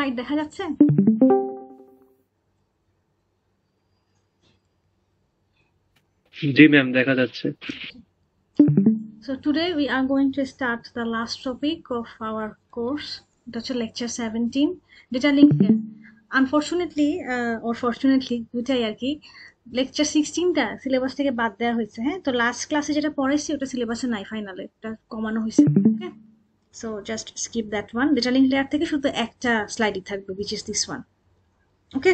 Slide দেখা যাচ্ছে? জি ma'am, দেখা যাচ্ছে। So today we are going to start the last topic of our course. That's lecture 17. Data link. Unfortunately, or fortunately, দুটাই আর কি, lecture 16টা syllabus থেকে বাদ দেওয়া হয়েছে। হ্যাঁ, তো লাস্ট ক্লাসে যেটা পড়াইছি ওটা সিলেবাসে নাই, ফাইনালে এটা কমানো হয়েছে। Okay, so just skip that one. Data link layer থেকে শুধু একটা স্লাইডই থাকবে, which is this one. ওকে,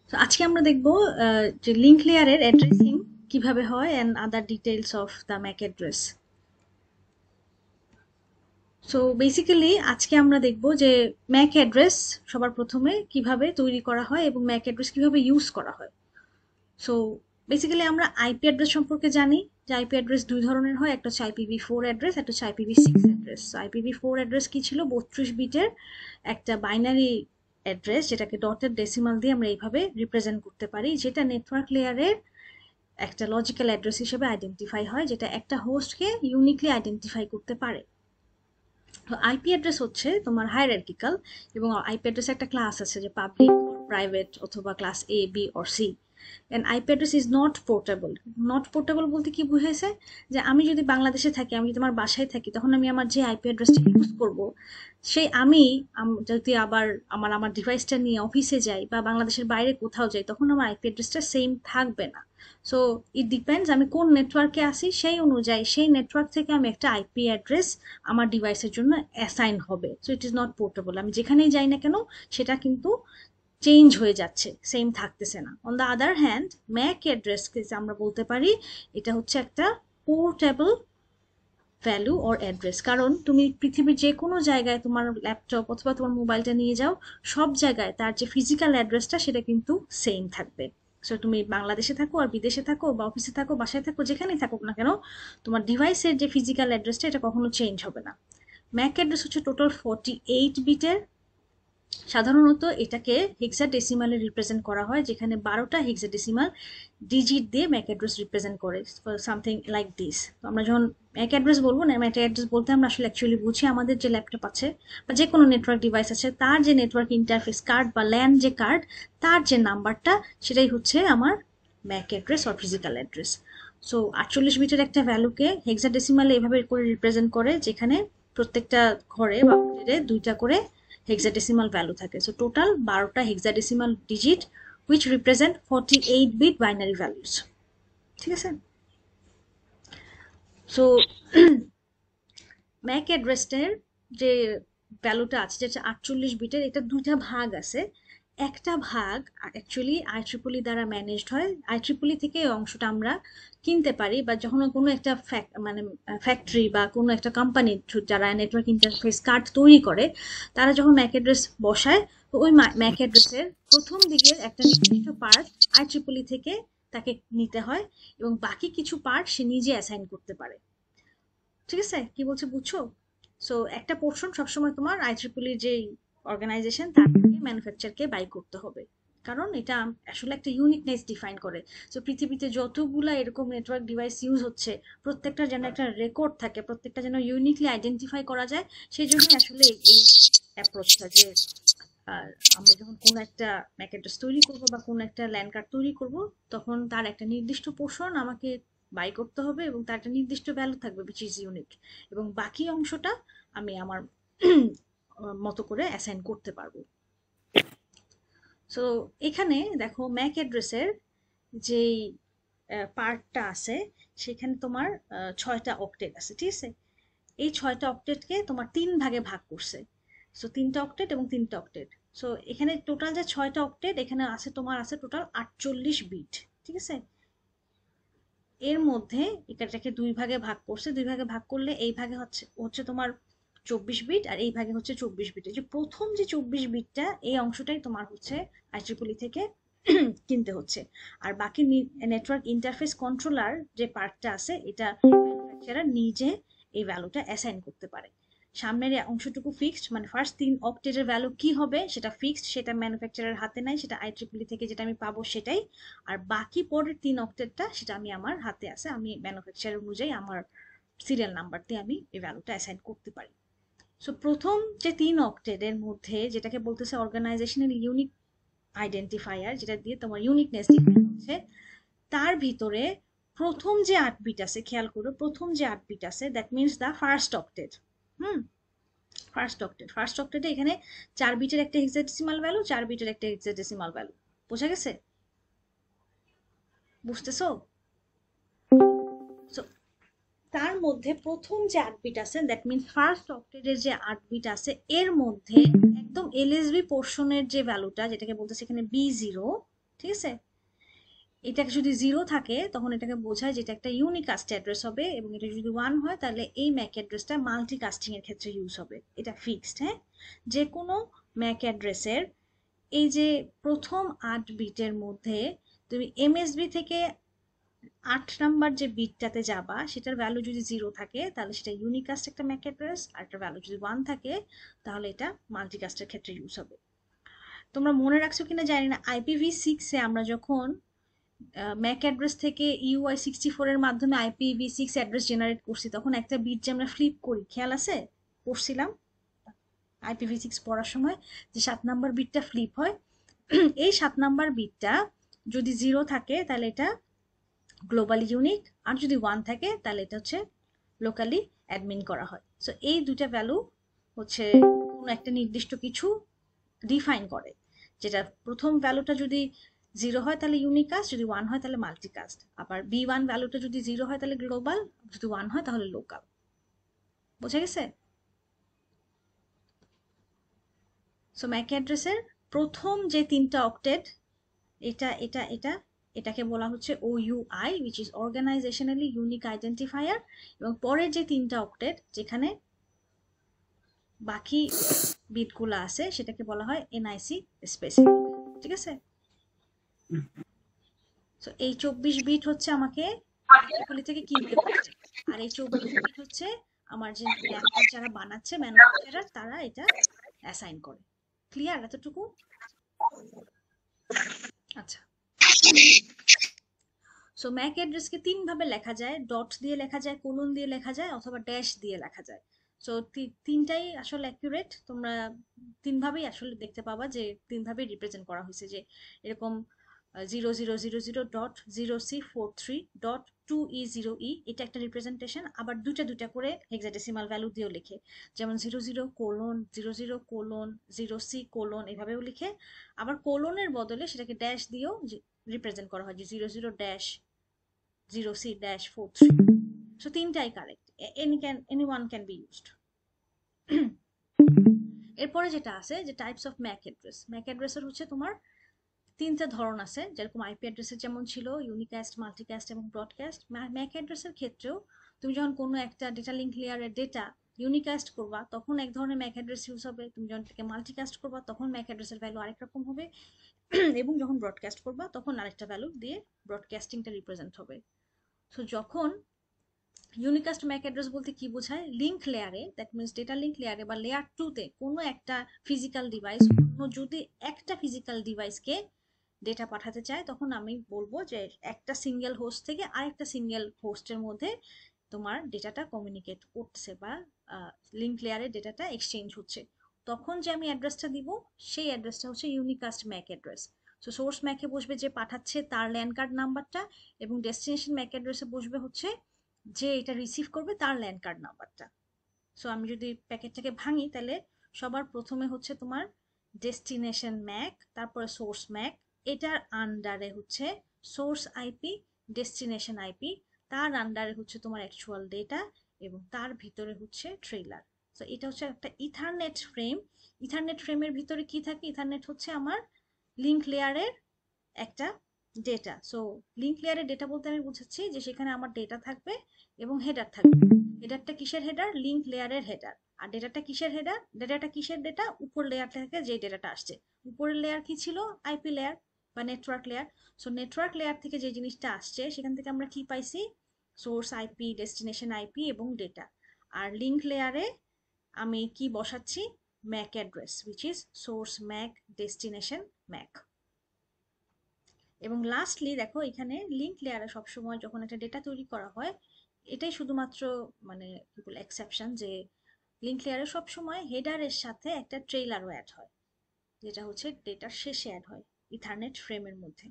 তো আজকে আমরা দেখব যে লিঙ্ক লেয়ারের অ্যাড্রেসিং কিভাবে হয় and other details of the MAC address. So basically আজকে আমরা দেখব যে ম্যাক অ্যাড্রেস সবার প্রথমে কিভাবে তৈরি করা হয় এবং ম্যাক অ্যাড্রেস কিভাবে ইউজ করা হয়। সো বেসিক্যালি আমরা আইপি অ্যাড্রেস সম্পর্কে জানি যে আইপি অ্যাড্রেস দুই ধরনের হয়, একটা হচ্ছে IPv4 অ্যাড্রেস, একটা হচ্ছে IPv6 অ্যাড্রেস। IPv4 অ্যাড্রেস কি ছিল? 32 বিটের একটা বাইনারি অ্যাড্রেস, যেটাকে ডটেড ডেসিমাল দিয়ে আমরা এইভাবে রিপ্রেজেন্ট করতে পারি, যেটা নেটওয়ার্ক লেয়ারের একটা লজিক্যাল অ্যাড্রেস হিসেবে আইডেন্টিফাই হয়, যেটা একটা হোস্টকে ইউনিকলি আইডেন্টিফাই করতে পারে। তো আইপি অ্যাড্রেস হচ্ছে তোমার হায়ারার্কিক্যাল, এবং আইপি অ্যাড্রেস একটা ক্লাস আছে যে পাবলিক, প্রাইভেট, অথবা class A, B or C. And IP address is not portable. Not portable বলতে কি বুঝাইছে? যে আমি যদি বাংলাদেশে থাকি, আমি যদি আমার বাসায় থাকি, তখন আমি আমার যে আইপি অ্যাড্রেসটা ইউজ করব, সেই আমি যদি আবার আমার ডিভাইসটা নিয়ে অফিসে যাই বা বাংলাদেশের বাইরে কোথাও যাই, তখন আমার আইপি অ্যাড্রেসটা সেম থাকবে না। সো ইট ডিপেন্ডস আমি কোন নেটওয়ার্কে আসি, সেই অনুযায়ী সেই নেটওয়ার্ক থেকে আমি একটা আইপি অ্যাড্রেস আমার ডিভাইসের জন্য অ্যাসাইন হবে। So it is not portable. আমি যেখানেই যাই না কেন সেটা কিন্তু চেঞ্জ হয়ে যাচ্ছে, সেম থাকতেছে না। On the other hand, MAC অ্যাড্রেসকে আমরা বলতে পারি এটা হচ্ছে একটা পোর্টেবল ভ্যালু অর অ্যাড্রেস। কারণ তুমি পৃথিবীর যে কোনো জায়গায় তোমার ল্যাপটপ অথবা তোমার মোবাইলটা নিয়ে যাও, সব জায়গায় তার যে ফিজিক্যাল অ্যাড্রেসটা সেটা কিন্তু সেম থাকবে। সো তুমি বাংলাদেশে থাকো আর বিদেশে থাকো বা অফিসে থাকো, বাসায় থাকো, যেখানেই থাকুক না কেন, তোমার ডিভাইসের যে ফিজিক্যাল অ্যাড্রেসটা এটা কখনো চেঞ্জ হবে না। ম্যাক অ্যাড্রেস হচ্ছে টোটাল 48 বিটের। সাধারণত এটাকে হেক্সাডেসিমালে রিপ্রেজেন্ট করা হয়, যেখানে 12টা হেক্সাডেসিমাল ডিজিট দিয়ে ম্যাক অ্যাড্রেস রিপ্রেজেন্ট করে, সামথিং লাইক দিস। তো আমরা যখন ম্যাক অ্যাড্রেস বলবো না, ম্যাক অ্যাড্রেস বলতে আমরা আসলে অ্যাকচুয়ালি বুঝি আমাদের যে ল্যাপটপ আছে বা যে কোনো নেটওয়ার্ক ডিভাইস আছে, তার যে নেটওয়ার্ক ইন্টারফেস কার্ড বা ল্যান যে কার্ড, তার যে নাম্বারটা, সেটাই হচ্ছে আমার Mac address or physical address. So 48 বিটের একটা ভ্যালুকে হেক্সাডেসিমালে এভাবে করে রিপ্রেজেন্ট করে, যেখানে প্রত্যেকটা ঘরে বা দুইটা করে হেক্সাডেসিমাল ভ্যালু থাকে। সো টোটাল 12টা hexadecimal digit which represent 48 bit binary values. ঠিক আছে? সো ম্যাক অ্যাড্রেসের যে ভ্যালুটা আছে, যেটা 48 বিটের, এটা দুইটা ভাগ আছে। একটা ভাগ অ্যাকচুয়ালি IEEE দ্বারা ম্যানেজড হয়। IEEE থেকে এই অংশটা আমরা কিনতে পারি, বা যখন কোনো একটা মানে ফ্যাক্টরি বা কোনো একটা কোম্পানি যারা নেটওয়ার্ক ইন্টারফেস কার্ড তৈরি করে, তারা যখন ম্যাক অ্যাড্রেস বসায়, তো ওই ম্যাক অ্যাড্রেসের প্রথম দিকের একটা নির্দিষ্ট পার্ট IEEE থেকে তাকে নিতে হয়, এবং বাকি কিছু পার্ট সে নিজে অ্যাসাইন করতে পারে। ঠিক আছে? কি বলছে বুঝছো? সো একটা পোর্শন সবসময় তোমার IEEE যে অর্গানাইজেশন, তার থেকে ম্যানুফ্যাকচারকে বাই করতে হবে, কারণ এটা আসলে একটা ইউনিকনেস ডিফাইন করে। সো পৃথিবীতে যতগুলা এরকম নেটওয়ার্ক ডিভাইস ইউজ হচ্ছে, প্রত্যেকটা যেন একটা রেকর্ড থাকে, প্রত্যেকটা যেন ইউনিকলি আইডেন্টিফাই করা যায়। সেই জন্যই আসলে এই অ্যাপ্রোচটা, যে আমরা যখন কোনো একটা ম্যাক অ্যাড্রেস তৈরি করব বা কোনো একটা ল্যান্ড কার্ড তৈরি করব, তখন তার একটা নির্দিষ্ট পোর্শন আমাকে বাই করতে হবে, এবং তার একটা নির্দিষ্ট ভ্যালু থাকবে which is ইউনিক, এবং বাকি অংশটা আমি আমার মতো করে অ্যাসাইন করতে পারবো। সো এখানে দেখো ম্যাক অ্যাড্রেসের যেই পার্টটা আছে, সেখানে তোমার 6টা অক্টেট আছে। ঠিক আছে? এই 6টা অক্টেটকে তোমার 3 ভাগে ভাগ করছে। সো 3টা অক্টেট এবং 3টা অক্টেট। সো এখানে টোটাল যে 6টা অক্টেট, এখানে আছে তোমার আছে টোটাল 48 বিট। ঠিক আছে? এর মধ্যে এটাকে 2 ভাগে ভাগ করছে। 2 ভাগে ভাগ করলে এই ভাগে হচ্ছে হচ্ছে তোমার 24 বিট, আর এই ভাগে হচ্ছে 24 বিট। যে প্রথম যে 24 বিটটা, এই অংশটাই তোমার হচ্ছে IEEE থেকে কিনতে হচ্ছে। আর বাকি নেটওয়ার্ক ইন্টারফেস কন্ট্রোলার যে পার্টটা আছে, এটা ম্যানুফ্যাকচারার নিজে এই ভ্যালুটা অ্যাসাইন করতে পারে। সামনের এই অংশটুকু ফিক্সড, মানে ফার্স্ট 3 অক্টেটের ভ্যালু কি হবে সেটা ফিক্সড, সেটা ম্যানুফ্যাকচারার হাতে নাই, সেটা IEEE থেকে যেটা আমি পাবো সেটাই। আর বাকি পরের 3 অক্টেটটা সেটা আমি আমার হাতে আছে, আমি ম্যানুফ্যাকচারার অনুযায়ী আমার সিরিয়াল নাম্বার দিয়ে আমি এই ভ্যালুটা অ্যাসাইন করতে পারি। সো প্রথম যে 3 অক্টেটের মধ্যে যেটাকে বলতেছে অর্গানাইজেশনাল ইউনিক আইডেন্টিফায়ার, যেটা দিয়ে তোমার ইউনিকনেস ডিফাইন হচ্ছে, তার ভিতরে প্রথম যে 8 বিট আছে, খেয়াল করো প্রথম যে 8 বিট আছে, that means the first octet. Hmm, first অক্টেটে এখানে 4 বিটের একটা হেক্সাডেসিমাল ভ্যালু, 4 বিটের একটা হেক্সাডেসিমাল ভ্যালু। বোঝা গেছে? বুঝতেছো? So, তার মধ্যে প্রথম যে 8 বিট আছে, দ্যাট মিনস ফার্স্ট অক্টেটের যে 8 বিট আছে, এর মধ্যে একদম এলএসবি পোর্শনের যে ভ্যালুটা, যেটাকে বলতেছে এখানে B0, ঠিক আছে, এটা যদি 0 থাকে তখন এটাকে বোঝায় যেটা একটা ইউনিকাস্ট অ্যাড্রেস হবে, এবং এটা যদি 1 হয় তাহলে এই ম্যাক অ্যাড্রেসটা মাল্টিকাস্টিং এর ক্ষেত্রে ইউজ হবে। এটা ফিক্সড। হ্যাঁ, যে কোনো ম্যাক অ্যাড্রেসের এই যে প্রথম 8 বিটের মধ্যে তুমি এমএসবি থেকে 8 নাম্বার যে বিটটাতে যাবা, সেটার ভ্যালু যদি 0 থাকে তাহলে সেটা ইউনিকাস্ট একটা ম্যাক অ্যাড্রেস, আর এটার ভ্যালু যদি 1 থাকে তাহলে এটা মাল্টিকাস্টের ক্ষেত্রে ইউজ হবে। তোমরা মনে রাখছো কিনা জানি না, IPv6 এ আমরা যখন ম্যাক অ্যাড্রেস থেকে UI64 এর মাধ্যমে IPv6 অ্যাড্রেস জেনারেট করছি, তখন একটা বিট যে আমরা ফ্লিপ করি, খেয়াল আছে? পড়ছিলাম IPv6 পড়ার সময় যে 7 নাম্বার বিটটা ফ্লিপ হয়। এই 7 নাম্বার বিটটা যদি 0 থাকে তাহলে এটা গ্লোবালি ইউনিক, আর যদি 1 থাকে তাহলে এটা হচ্ছে লোকালি অ্যাডমিন করা হয়। সো এই দুইটা ভ্যালু হচ্ছে কোনো একটা নির্দিষ্ট কিছু ডিফাইন করে, যেটা প্রথম ভ্যালুটা যদি 0 হয় তাহলে ইউনিকাস্ট, যদি 1 হয় তাহলে মাল্টিকাস্ট। আবার B1 ভ্যালুটা যদি 0 হয় তাহলে গ্লোবাল, যদি 1 হয় তাহলে লোকাল। বোঝা গেছে? সো ম্যাক অ্যাড্রেসের প্রথম যে 3টা অক্টেট, এটা এটা এটা এটাকে বলা হচ্ছে OUI, which is organizationally unique identifier, এবং পরের যে 3টা অক্টেট যেখানে বাকি বিটগুলো আছে সেটাকে বলা হয় NIC স্পেসিফিক। ঠিক আছে? সো এই 24 বিট হচ্ছে আমাকে এগুলি থেকে কিনতে পারছে, আর এই 24 বিট হচ্ছে আমার যে ল্যান কার্ড যারা বানাচ্ছে, ম্যানুফ্যাকচারার, তারা এটা অ্যাসাইন করে। ক্লিয়ার এতটুকু? আচ্ছা, সো ম্যাক অ্যাড্রেসকে 3 ভাবে লেখা যায়: ডট দিয়ে লেখা যায়, কোলন দিয়ে লেখা যায়, অথবা ড্যাশ দিয়ে লেখা যায়। সো তিনটাই আসলে অ্যাকুরেট। তোমরা 3 ভাবেই আসলে দেখতে পাবা যে 3 ভাবেই রিপ্রেজেন্ট করা হয়েছে, যে এরকম 0000.0C43.2E0E, এটা একটা রিপ্রেজেন্টেশন। আবার দুটা দুটা করে হেক্সাডেসিমাল ভ্যালু দিয়েও লিখে, যেমন 00:00:0C: এভাবেও লিখে। আবার কোলনের বদলে সেটাকে ড্যাশ দিয়েও রিপ্রেজেন্ট করা হয়, যে 00-0C-43। সো তিনটাই correct, any one can be used. এরপরে যেটা আছে যে types of MAC address. MAC অ্যাড্রেসের হচ্ছে তোমার 3টা ধরন আছে, যেরকম আইপি অ্যাড্রেসের যেমন ছিল ইউনিকাস্ট, মাল্টিকাস্ট এবং ব্রডকাস্ট। ম্যাক অ্যাড্রেসের ক্ষেত্রেও তুমি যখন কোনো একটা ডেটা লিঙ্ক লেয়ারের ডেটা ইউনিকাস্ট করবা তখন এক ধরনের ম্যাক অ্যাড্রেস ইউজ হবে, তুমি যখন থেকে মাল্টিকাস্ট করবা তখন ম্যাক অ্যাড্রেসের ভ্যালু আরেক রকম হবে, এবং যখন ব্রডকাস্ট করবা তখন আরেকটা ভ্যালু দিয়ে ব্রডকাস্টিংটা রিপ্রেজেন্ট হবে। সো যখন ইউনিকাস্ট ম্যাক অ্যাড্রেস বলতে কি বোঝায়, লিঙ্ক লেয়ারে, দ্যাট মিনস ডেটা লিঙ্ক লেয়ারে বা লেয়ার 2-তে কোনো একটা ফিজিক্যাল ডিভাইস অন্য যদি একটা ফিজিক্যাল ডিভাইসকে ডেটা পাঠাতে চায়, তখন আমি বলবো যে একটা সিঙ্গেল হোস্ট থেকে আরেকটা সিঙ্গেল হোস্টের মধ্যে তোমার ডেটাটা কমিউনিকেট করছে, বা লিঙ্ক লেয়ারে ডেটাটা এক্সচেঞ্জ হচ্ছে। তখন যে আমি অ্যাড্রেসটা দিব, সেই অ্যাড্রেসটা হচ্ছে unicast MAC address. So source ম্যাকে বসবে যে পাঠাচ্ছে তার ল্যান্ড কার্ড নাম্বারটা, এবং ডেস্টিনেশন ম্যাক অ্যাড্রেসে বসবে হচ্ছে যে এটা রিসিভ করবে তার ল্যান্ড কার্ড নাম্বারটা। সো আমি যদি প্যাকেটটাকে ভাঙি, তাহলে সবার প্রথমে হচ্ছে তোমার ডেস্টিনেশন ম্যাক, তারপরে সোর্স ম্যাক, এটার আন্ডারে হচ্ছে সোর্স আইপি, ডেস্টিনেশন আইপি, তার আন্ডারে হচ্ছে তোমার অ্যাকচুয়াল ডেটা, এবং তার ভিতরে হচ্ছে ট্রেইলার। তো এটা হচ্ছে একটা ইথারনেট ফ্রেম। ইথারনেট ফ্রেমের ভিতরে কি থাকে? ইথারনেট হচ্ছে আমার লিঙ্ক লেয়ারের একটা ডেটা। সো লিঙ্ক লেয়ারের ডেটা বলতে আমি বুঝাচ্ছি যে সেখানে আমার ডেটা থাকবে এবং হেডার থাকবে। হেডারটা কিসের হেডার? লিঙ্ক লেয়ারের হেডার। আর ডেটাটা কিসের হেডার? ডেটাটা কিসের ডেটা? উপর লেয়ার থেকে যে ডেটাটা আসছে। উপরের লেয়ার কি ছিল? আইপি লেয়ার বা network layer. So network layer থেকে যে জিনিসটা আসছে সেখান থেকে আমরা কি পাইছি? সোর্স আইপি, ডেস্টিনেশন আইপি এবং ডেটা। আর লিঙ্ক লেয়ারে আমি কি বসাচ্ছি? Mac address, which is source Mac, destination Mac. এবং লাস্টলি দেখো, এখানে লিঙ্ক লেয়ারে সবসময় যখন একটা ডেটা তৈরি করা হয়, এটাই শুধুমাত্র মানে কি বলে এক্সেপশন, যে লিঙ্ক লেয়ারে সবসময় হেডারের সাথে একটা ট্রেইলারও অ্যাড হয়, যেটা হচ্ছে ডেটার শেষে অ্যাড হয় ইথারনেট ফ্রেমের মধ্যে।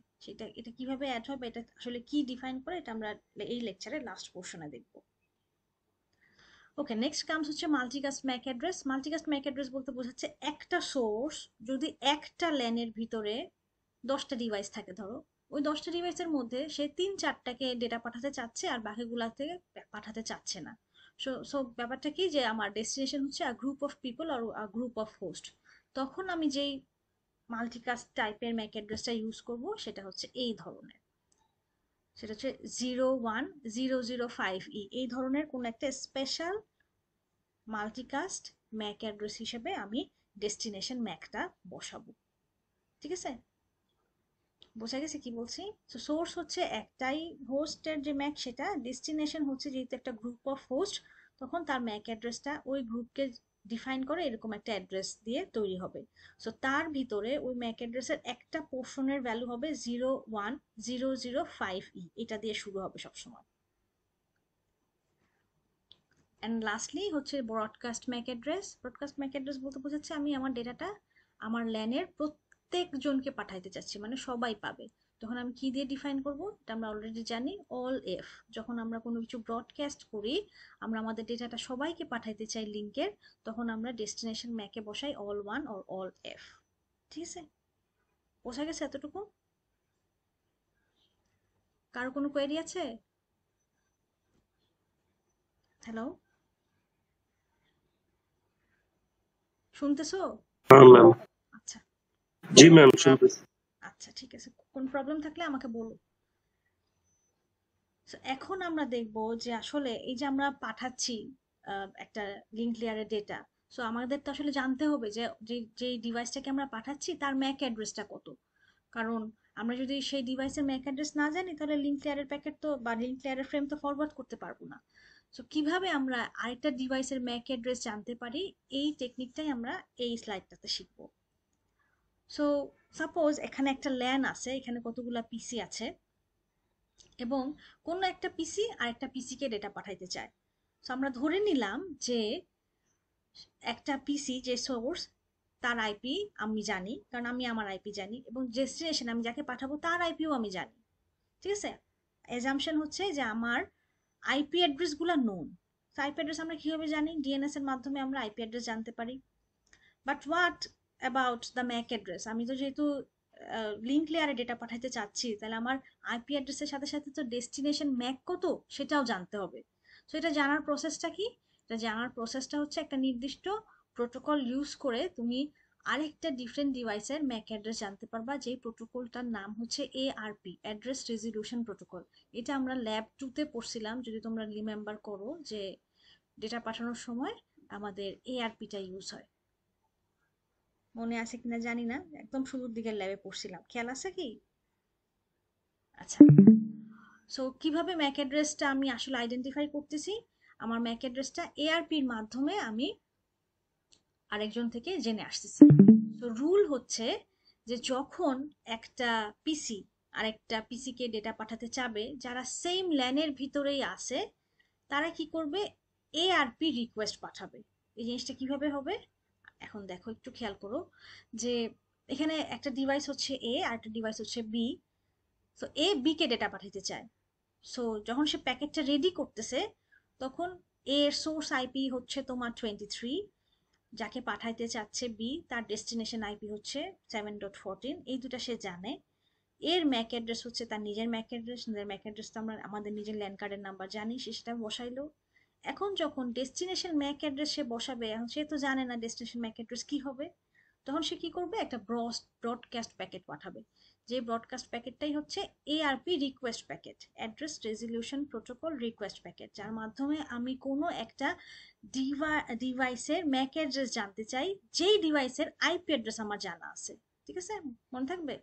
এটা কিভাবে অ্যাড হয় বা এটা আসলে কি ডিফাইন করে, এটা আমরা এই লেকচারের লাস্ট পোর্শনে দেখব। ওকে, নেক্সট কামস হচ্ছে multicast Mac address. Multicast Mac address বলতে বোঝাচ্ছে একটা সোর্স যদি একটা ল্যানের ভিতরে 10টা ডিভাইস থাকে, ধরো ওই 10টা ডিভাইসের মধ্যে সে 3-4টাকে ডেটা পাঠাতে চাচ্ছে আর বাকিগুলাতে পাঠাতে চাচ্ছে না। সো ব্যাপারটা কি, যে আমার ডেস্টিনেশন হচ্ছে আ গ্রুপ অফ পিপল আর আ গ্রুপ অফ হোস্ট, তখন আমি যেই মাল্টিকাস্ট টাইপের ম্যাক অ্যাড্রেসটা ইউজ করব সেটা হচ্ছে এই ধরনের, সেটা হচ্ছে 01005E, এই ধরনের কোন একটা স্পেশাল মাল্টিকাস্ট ম্যাক অ্যাড্রেস হিসেবে আমি ডেস্টিনেশন ম্যাকটা বসাবো। ঠিক আছে, বোঝা গেছে কি বলছি? তো সোর্স হচ্ছে একটাই হোস্টের যে ম্যাক, সেটা ডেস্টিনেশন হচ্ছে যেহেতু একটা গ্রুপ অফ হোস্ট, তখন তার ম্যাক অ্যাড্রেসটা ওই গ্রুপকে ডিফাইন করে এরকম একটা অ্যাড্রেস দিয়ে তৈরি হবে। সো তার ভিতরে ওই ম্যাক অ্যাড্রেসের একটা পোর্শনের ভ্যালু হবে 01005E, এটা দিয়ে শুরু হবে সবসময়। অ্যান্ড লাস্টলি হচ্ছে broadcast Mac address. Broadcast Mac address বলতে বোঝাচ্ছে আমি আমার ডেটাটা আমার ল্যানের প্রত্যেকজনকে পাঠাইতে চাচ্ছি, মানে সবাই পাবে। তখন আমি কি দিয়ে ডিফাইন করব, এটা আমরা অলরেডি জানি, অল এফ। যখন আমরা কোনো কিছু ব্রডকাস্ট করি, আমরা আমাদের ডেটাটা সবাইকে পাঠাইতে চাই লিঙ্কের, তখন আমরা ডেস্টিনেশন ম্যাকে বসাই all one or all F. ঠিক আছে, বোঝা গেছে এতটুকু? কারো কোনো কোয়েরি আছে? হ্যালো, শুনতেছো? हाँ मैम। আচ্ছা जी मैम শুনতেছি। আচ্ছা, ঠিক আছে, কোন প্রবলেম থাকলে আমাকে বলো। So, এখন আমরা দেখব যে আসলে এই যে আমরা পাঠাচ্ছি একটা লিঙ্ক লেয়ারের ডেটা, সো আমাদের তো আসলে জানতে হবে যে যে ডিভাইসটাকে আমরা পাঠাচ্ছি তার ম্যাক অ্যাড্রেসটা কত। কারণ আমরা যদি সেই ডিভাইসের ম্যাক অ্যাড্রেস না জানি, তাহলে লিঙ্ক লেয়ারের প্যাকেট তো বা লিঙ্ক লেয়ারের ফ্রেম তো ফরওয়ার্ড করতে পারবো না। সো কিভাবে আমরা আরেকটা ডিভাইসের ম্যাক অ্যাড্রেস জানতে পারি, এই টেকনিকটাই আমরা এই স্লাইডটাতে শিখবো। সো সাপোজ এখানে একটা ল্যান আছে, এখানে কতগুলা পিসি আছে, এবং কোনো একটা পিসি আর একটা পিসিকে ডেটা পাঠাইতে চায়। সো আমরা ধরে নিলাম যে একটা পিসি যে সোর্স, তার আইপি আমি জানি, কারণ আমি আমার আইপি জানি, এবং ডেস্টিনেশন আমি যাকে পাঠাবো তার আইপিও আমি জানি। ঠিক আছে, এজাম্পশন হচ্ছে যে আমার আইপি অ্যাড্রেস গুলা নোন। আইপি অ্যাড্রেস আমরা কিভাবে জানি? ডিএনএস এর মাধ্যমে আমরা আইপি অ্যাড্রেস জানতে পারি। But what about the MAC address? আমি তো যেহেতু লিঙ্ক লেয়ারে ডেটা পাঠাতে চাচ্ছি, তাহলে আমার আইপি অ্যাড্রেসের সাথে সাথে তো ডেস্টিনেশন ম্যাক কত সেটাও জানতে হবে। সো এটা জানার প্রসেসটা কি? এটা জানার প্রসেসটা হচ্ছে একটা নির্দিষ্ট প্রোটোকল ইউজ করে তুমি আরেকটা ডিফারেন্ট ডিভাইসের ম্যাক অ্যাড্রেস জানতে পারবা, যেই প্রোটোকলটার নাম হচ্ছে এআরপি, অ্যাড্রেস রেজলিউশন প্রোটোকল। এটা আমরা ল্যাব 2-তে পড়ছিলাম, যদি তোমরা রিমেম্বার করো, যে ডেটা পাঠানোর সময় আমাদের এআরপিটা ইউজ হয়। মনে আছে কিনা জানি না, একদম শুরুর দিকের ল্যাবে পড়ছিলাম, খেয়াল আছে কি? আচ্ছা, সো কিভাবে ম্যাক অ্যাড্রেসটা আমি আসলে আইডেন্টিফাই করতেছি? আমার ম্যাক অ্যাড্রেসটা এআরপির মাধ্যমে আমি আরেকজন থেকে জেনে আসতেছি। তো রুল হচ্ছে যে যখন একটা পিসি আরেকটা পিসিকে ডেটা পাঠাতে চাবে, যারা সেম ল্যানের ভিতরেই আছে, তারা কি করবে? এআরপি রিকোয়েস্ট পাঠাবে। এই জিনিসটা কিভাবে হবে এখন দেখো, একটু খেয়াল করো, যে এখানে একটা ডিভাইস হচ্ছে এ আর একটা ডিভাইস হচ্ছে বি। তো এ বি কে ডেটা পাঠাতে চায়। সো যখন সে প্যাকেটটা রেডি করতেছে, তখন এ এর সোর্স আইপি হচ্ছে তোমার 23, যাকে পাঠাইতে চাচ্ছে বি তার ডেস্টিনেশন আইপি হচ্ছে 7.14, এই দুটা সে জানে। এর ম্যাক অ্যাড্রেস হচ্ছে তার নিজের ম্যাক অ্যাড্রেস, নিজের ম্যাক অ্যাড্রেস তো আমরা আমাদের নিজের ল্যান্ড কার্ডের নাম্বার জানি, সে সেটা বসাইলো। এখন যখন ডেস্টিনেশন ম্যাক অ্যাড্রেস সে বসাবে, এখন সে তো জানে না ডেস্টিনেশন ম্যাক অ্যাড্রেস কি হবে, তখন সে কি করবে? একটা ব্রডকাস্ট প্যাকেট পাঠাবে, যে ব্রডকাস্ট প্যাকেটটাই হচ্ছে ARP request packet, address resolution protocol request packet, যার মাধ্যমে আমি কোনো একটা ডিভাইসের ম্যাক অ্যাড্রেস জানতে চাই, যেই ডিভাইসের আইপি অ্যাড্রেস আমার জানা আছে। ঠিক আছে, মনে থাকবে?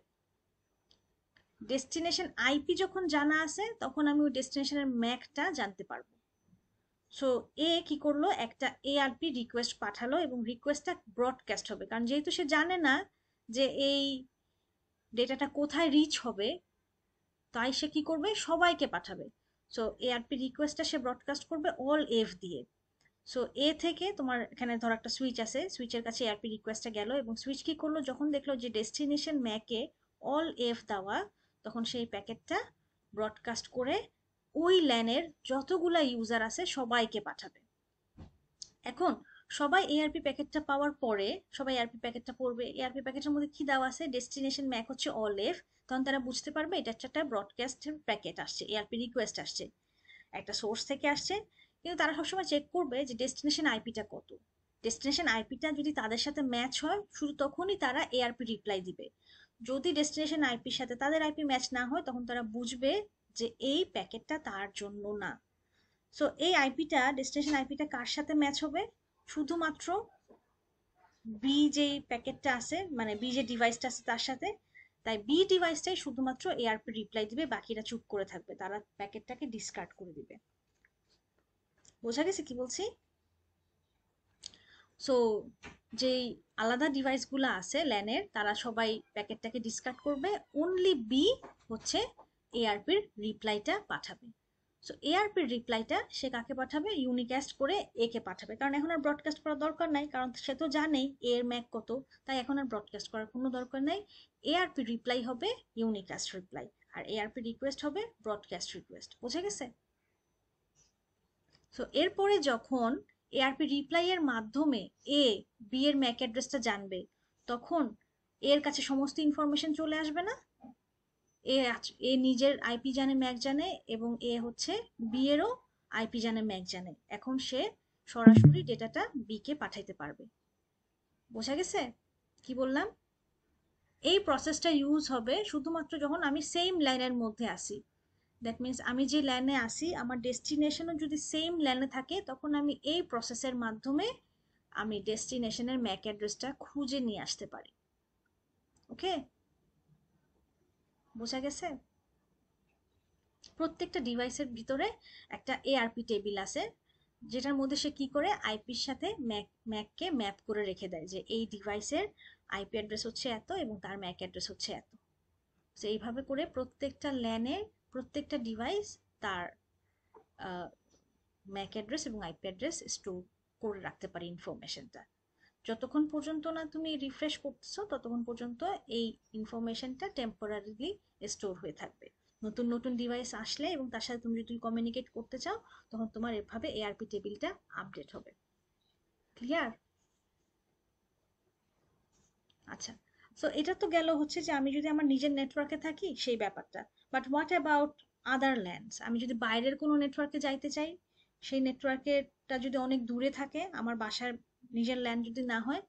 ডেস্টিনেশন আইপি যখন জানা আছে, তখন আমি ওই ডেস্টিনেশনের ম্যাকটা জানতে পারবো। সো এ কি করলো? একটা এআরপি রিকোয়েস্ট পাঠালো, এবং রিকোয়েস্টটা ব্রডকাস্ট হবে, কারণ যেহেতু সে জানে না যে এই ডেটাটা কোথায় রিচ হবে, তাই সে কি করবে? সবাইকে পাঠাবে। সো এআরপি রিকোয়েস্টটা সে ব্রডকাস্ট করবে অল এফ দিয়ে। সো এ থেকে তোমার এখানে ধর একটা সুইচ আছে, সুইচের কাছে এআরপি রিকোয়েস্টটা গেল এবং সুইচ কি করলো, যখন দেখলো যে ডেস্টিনেশন ম্যাকে অল এফ দেওয়া, তখন সেই প্যাকেটটা ব্রডকাস্ট করে ওই ল্যানের যতগুলা ইউজার আছে সবাইকে পাঠাবে। এখন সবাই এআরপি প্যাকেটটা পাওয়ার পরে সবাই এআরপি প্যাকেটটা পড়বে, এআরপি প্যাকেটের মধ্যে কি দেওয়া আছে, ডেস্টিনেশন ম্যাক হচ্ছে অল এফ, তখন তারা বুঝতে পারবে এটা একটা ব্রডকাস্টের প্যাকেট আসছে, এআরপি রিকোয়েস্ট আসছে, একটা সোর্স থেকে আসছে। কিন্তু তারা সবসময় চেক করবে যে ডেস্টিনেশন আইপিটা কত, ডেস্টিনেশন আইপিটা যদি তাদের সাথে ম্যাচ হয় শুধু তখনই তারা এআরপি রিপ্লাই দিবে। যদি ডেস্টিনেশন আইপির সাথে তাদের আইপি ম্যাচ না হয় তখন তারা বুঝবে যে এই প্যাকেটটা তার জন্য না। সো এই আইপিটা, ডেস্টিনেশন আইপিটা কার সাথে ম্যাচ হবে, শুধুমাত্র বি যে প্যাকেটটা আছে, মানে বি যে ডিভাইসটা আছে তার সাথে। তাই বি ডিভাইসটাই শুধুমাত্র এআরপি রিপ্লাই দিবে, বাকিরা চুপ করে থাকবে, তারা প্যাকেটটাকে ডিসকার্ড করে দিবে। বোঝা গেছে কি বলছি? সো যেই আলাদা ডিভাইসগুলো আছে ল্যানের, তারা সবাই প্যাকেটটাকে ডিসকার্ড করবে, অনলি বি হচ্ছে এআরপির রিপ্লাইটা পাঠাবে। সো এআরপির রিপ্লাইটা সে কাকে পাঠাবে, ইউনিক্যাস্ট করে এ কে পাঠাবে, কারণ এখন আর ব্রডকাস্ট করার দরকার নাই, কারণ সে তো জানেই এর ম্যাক কত, তাই এখন আর ব্রডকাস্ট করার কোনো দরকার নাই। এআরপি রিপ্লাই হবে ইউনিক্যাস্ট রিপ্লাই, আর এআরপি রিকোয়েস্ট হবে ব্রডকাস্ট রিকোয়েস্ট। বোঝা গেছে? সো এরপরে যখন এআরপি রিপ্লাই এর মাধ্যমে এ বি এর ম্যাক অ্যাড্রেসটা জানবে, তখন এর কাছে সমস্ত ইনফরমেশন চলে আসবে না? এ নিজের আইপি জানে, ম্যাক জানে, এবং এ হচ্ছে বি এরও আইপি জানে, ম্যাক জানে। এখন সে সরাসরি ডেটাটা বি কে পাঠাইতে পারবে। বোঝা গেছে কি বললাম? এই প্রসেসটা ইউজ হবে শুধুমাত্র যখন আমি সেম লাইনের মধ্যে আসি। দ্যাট মিনস আমি যে ল্যানে আসি আমার ডেস্টিনেশনও যদি সেম ল্যানে থাকে, তখন আমি এই প্রসেসের মাধ্যমে আমি ডেস্টিনেশনের ম্যাক অ্যাড্রেসটা খুঁজে নিয়ে আসতে পারি। ওকে, বোঝা গেছে? প্রত্যেকটা ডিভাইসের ভিতরে একটা এআরপি টেবিল আছে, যেটার মধ্যে সে কি করে আইপির সাথে ম্যাককে ম্যাপ করে রেখে দেয় যে এই ডিভাইসের আইপি অ্যাড্রেস হচ্ছে এত এবং তার ম্যাক অ্যাড্রেস হচ্ছে এত। তো এইভাবে করে প্রত্যেকটা ল্যানের প্রত্যেকটা ডিভাইস তার ম্যাক অ্যাড্রেস এবং আইপি অ্যাড্রেস স্টোর করে রাখতে পারি ইনফরমেশনটা। যতক্ষণ পর্যন্ত না তুমি রিফ্রেশ করতেছো ততক্ষণ পর্যন্ত এই ইনফরমেশনটা টেম্পোরারিলি স্টোর হয়ে থাকবে। নতুন নতুন ডিভাইস আসলে এবং তার সাথে তুমি যদি কমিউনিকেট করতে চাও, তখন তোমার এভাবে এআরপি টেবিলটা আপডেট হবে। ক্লিয়ার? আচ্ছা, সো এটা তো গেল হচ্ছে যে আমি যদি আমার নিজের নেটওয়ার্কে থাকি সেই ব্যাপারটা। But what about other lands? আমি যদি বাইরের কোনো নেটওয়ার্কে যাইতে চাই, সেই নেটওয়ার্কেরটা যদি অনেক দূরে থাকে, আমার বাসার নিজের ল্যান্ড যদি না হয়,